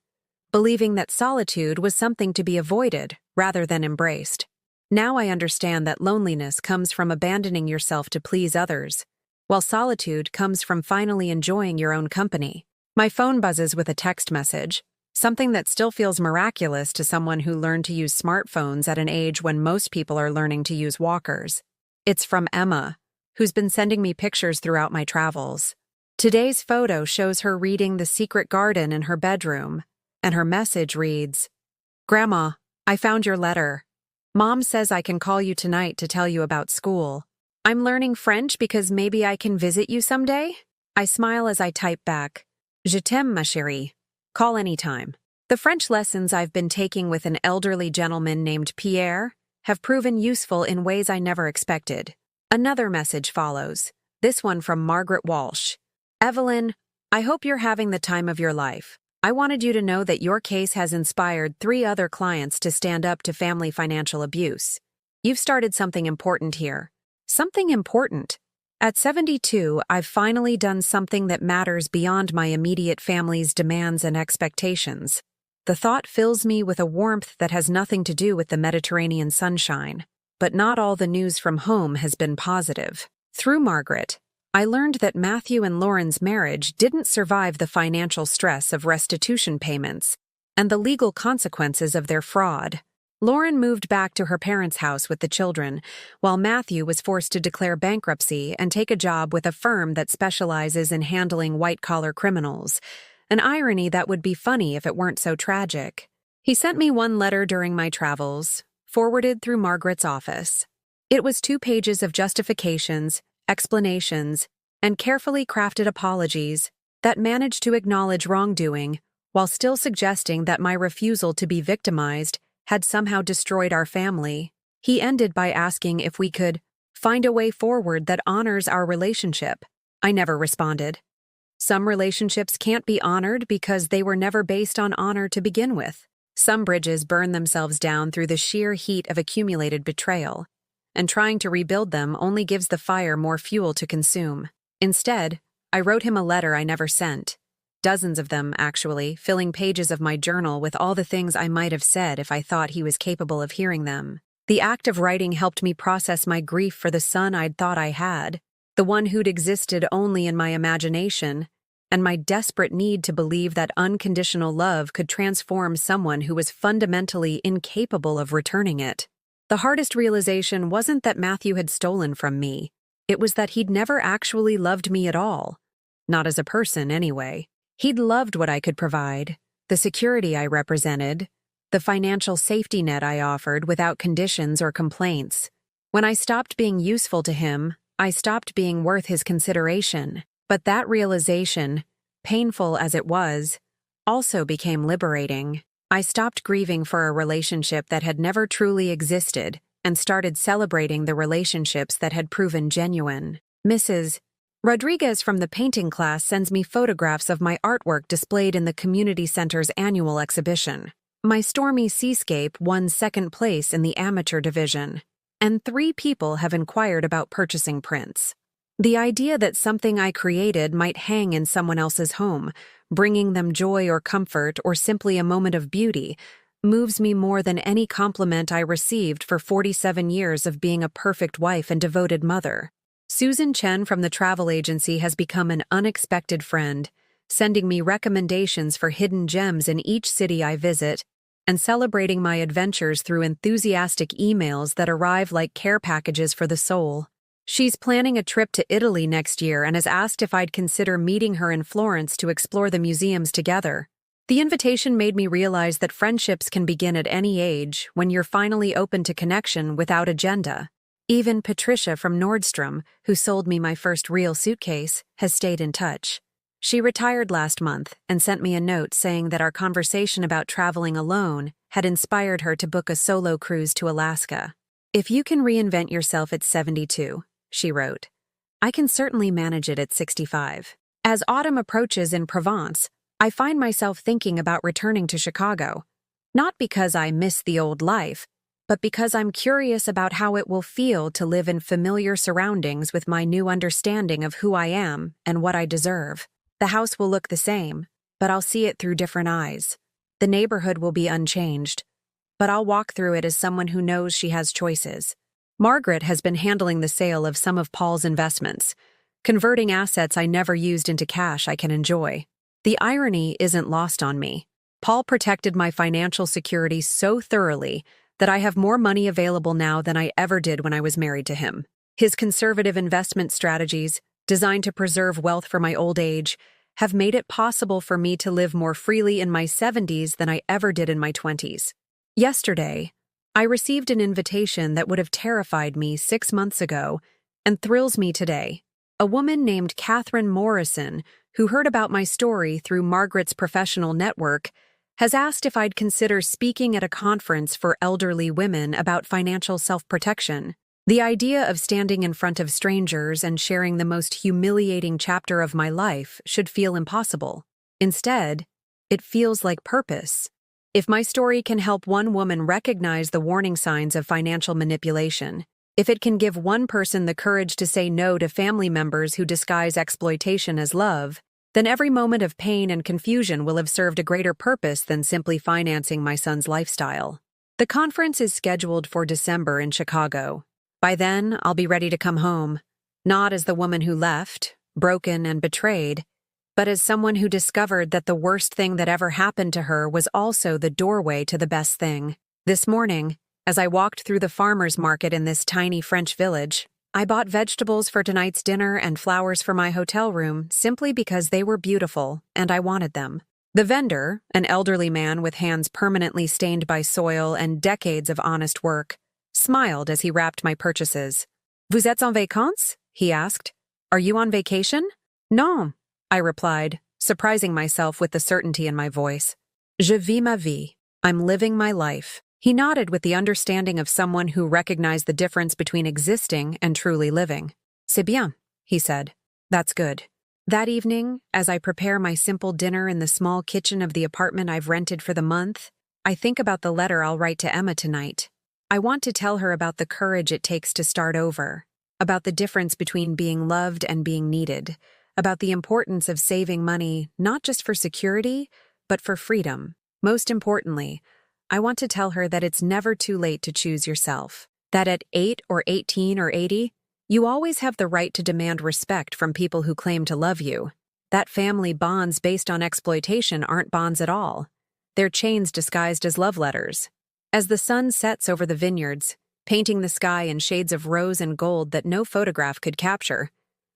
believing that solitude was something to be avoided rather than embraced. Now I understand that loneliness comes from abandoning yourself to please others, while solitude comes from finally enjoying your own company. My phone buzzes with a text message, something that still feels miraculous to someone who learned to use smartphones at an age when most people are learning to use walkers. It's from Emma, who's been sending me pictures throughout my travels. Today's photo shows her reading The Secret Garden in her bedroom, and her message reads, "Grandma, I found your letter. Mom says I can call you tonight to tell you about school. I'm learning French because maybe I can visit you someday?" I smile as I type back, "Je t'aime, ma chérie. Call anytime." The French lessons I've been taking with an elderly gentleman named Pierre have proven useful in ways I never expected. Another message follows, this one from Margaret Walsh. "Evelyn, I hope you're having the time of your life. I wanted you to know that your case has inspired 3 other clients to stand up to family financial abuse. You've started something important here." Something important. At 72, I've finally done something that matters beyond my immediate family's demands and expectations. The thought fills me with a warmth that has nothing to do with the Mediterranean sunshine. But not all the news from home has been positive. Through Margaret, I learned that Matthew and Lauren's marriage didn't survive the financial stress of restitution payments and the legal consequences of their fraud. Lauren moved back to her parents' house with the children, while Matthew was forced to declare bankruptcy and take a job with a firm that specializes in handling white-collar criminals, an irony that would be funny if it weren't so tragic. He sent me one letter during my travels, forwarded through Margaret's office. It was 2 pages of justifications, explanations, and carefully crafted apologies that managed to acknowledge wrongdoing while still suggesting that my refusal to be victimized had somehow destroyed our family. He ended by asking if we could find a way forward that honors our relationship. I never responded. Some relationships can't be honored because they were never based on honor to begin with. Some bridges burn themselves down through the sheer heat of accumulated betrayal, and trying to rebuild them only gives the fire more fuel to consume. Instead, I wrote him a letter I never sent. Dozens of them, actually, filling pages of my journal with all the things I might have said if I thought he was capable of hearing them. The act of writing helped me process my grief for the son I'd thought I had, the one who'd existed only in my imagination, and my desperate need to believe that unconditional love could transform someone who was fundamentally incapable of returning it. The hardest realization wasn't that Matthew had stolen from me. It was that he'd never actually loved me at all. Not as a person, anyway. He'd loved what I could provide, the security I represented, the financial safety net I offered without conditions or complaints. When I stopped being useful to him, I stopped being worth his consideration. But that realization, painful as it was, also became liberating. I stopped grieving for a relationship that had never truly existed and started celebrating the relationships that had proven genuine. Mrs. Rodriguez from the painting class sends me photographs of my artwork displayed in the community center's annual exhibition. My stormy seascape won second place in the amateur division, and 3 people have inquired about purchasing prints. The idea that something I created might hang in someone else's home, bringing them joy or comfort or simply a moment of beauty, moves me more than any compliment I received for 47 years of being a perfect wife and devoted mother. Susan Chen from the travel agency has become an unexpected friend, sending me recommendations for hidden gems in each city I visit, and celebrating my adventures through enthusiastic emails that arrive like care packages for the soul. She's planning a trip to Italy next year and has asked if I'd consider meeting her in Florence to explore the museums together. The invitation made me realize that friendships can begin at any age when you're finally open to connection without agenda. Even Patricia from Nordstrom, who sold me my first real suitcase, has stayed in touch. She retired last month and sent me a note saying that our conversation about traveling alone had inspired her to book a solo cruise to Alaska. "If you can reinvent yourself at 72, she wrote, "I can certainly manage it at 65. As autumn approaches in Provence, I find myself thinking about returning to Chicago. Not because I miss the old life, but because I'm curious about how it will feel to live in familiar surroundings with my new understanding of who I am and what I deserve. The house will look the same, but I'll see it through different eyes. The neighborhood will be unchanged, but I'll walk through it as someone who knows she has choices." Margaret has been handling the sale of some of Paul's investments, converting assets I never used into cash I can enjoy. The irony isn't lost on me. Paul protected my financial security so thoroughly that I have more money available now than I ever did when I was married to him. His conservative investment strategies, designed to preserve wealth for my old age, have made it possible for me to live more freely in my 70s than I ever did in my 20s. Yesterday, I received an invitation that would have terrified me 6 months ago and thrills me today. A woman named Catherine Morrison, who heard about my story through Margaret's professional network, has asked if I'd consider speaking at a conference for elderly women about financial self-protection. The idea of standing in front of strangers and sharing the most humiliating chapter of my life should feel impossible. Instead, it feels like purpose. If my story can help one woman recognize the warning signs of financial manipulation, if it can give one person the courage to say no to family members who disguise exploitation as love, then every moment of pain and confusion will have served a greater purpose than simply financing my son's lifestyle. The conference is scheduled for December in Chicago. By then, I'll be ready to come home, not as the woman who left, broken and betrayed, but as someone who discovered that the worst thing that ever happened to her was also the doorway to the best thing. This morning, as I walked through the farmer's market in this tiny French village, I bought vegetables for tonight's dinner and flowers for my hotel room simply because they were beautiful and I wanted them. The vendor, an elderly man with hands permanently stained by soil and decades of honest work, smiled as he wrapped my purchases. "Vous êtes en vacances?" he asked. "Are you on vacation?" "Non," I replied, surprising myself with the certainty in my voice. "Je vis ma vie. I'm living my life." He nodded with the understanding of someone who recognized the difference between existing and truly living. C'est bien, he said. That's good. That evening, as I prepare my simple dinner in the small kitchen of the apartment I've rented for the month, I think about the letter I'll write to Emma tonight. I want to tell her about the courage it takes to start over, about the difference between being loved and being needed, about the importance of saving money not just for security, but for freedom. Most importantly, I want to tell her that it's never too late to choose yourself, that at 8 or 18 or 80, you always have the right to demand respect from people who claim to love you. That family bonds based on exploitation aren't bonds at all. They're chains disguised as love letters. As the sun sets over the vineyards, painting the sky in shades of rose and gold that no photograph could capture,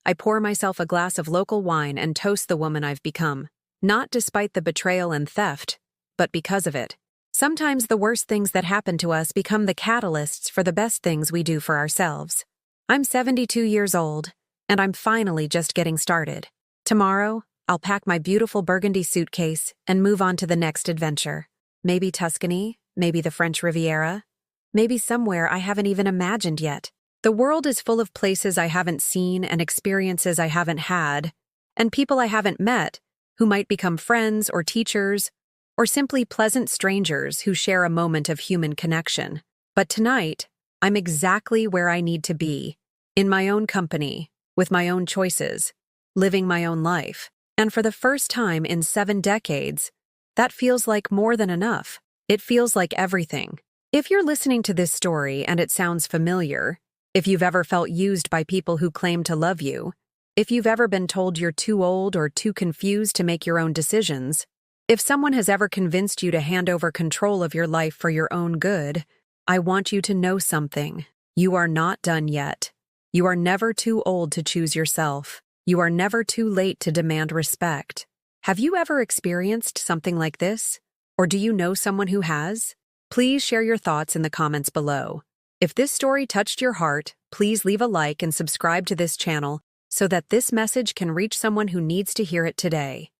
I pour myself a glass of local wine and toast the woman I've become, not despite the betrayal and theft, but because of it. Sometimes the worst things that happen to us become the catalysts for the best things we do for ourselves. I'm 72 years old, and I'm finally just getting started. Tomorrow, I'll pack my beautiful burgundy suitcase and move on to the next adventure. Maybe Tuscany, maybe the French Riviera, maybe somewhere I haven't even imagined yet. The world is full of places I haven't seen and experiences I haven't had, and people I haven't met who might become friends or teachers or simply pleasant strangers who share a moment of human connection. But tonight, I'm exactly where I need to be, in my own company, with my own choices, living my own life. And for the first time in 7 decades, that feels like more than enough. It feels like everything. If you're listening to this story and it sounds familiar, if you've ever felt used by people who claim to love you, if you've ever been told you're too old or too confused to make your own decisions, if someone has ever convinced you to hand over control of your life for your own good, I want you to know something. You are not done yet. You are never too old to choose yourself. You are never too late to demand respect. Have you ever experienced something like this? Or do you know someone who has? Please share your thoughts in the comments below. If this story touched your heart, please leave a like and subscribe to this channel so that this message can reach someone who needs to hear it today.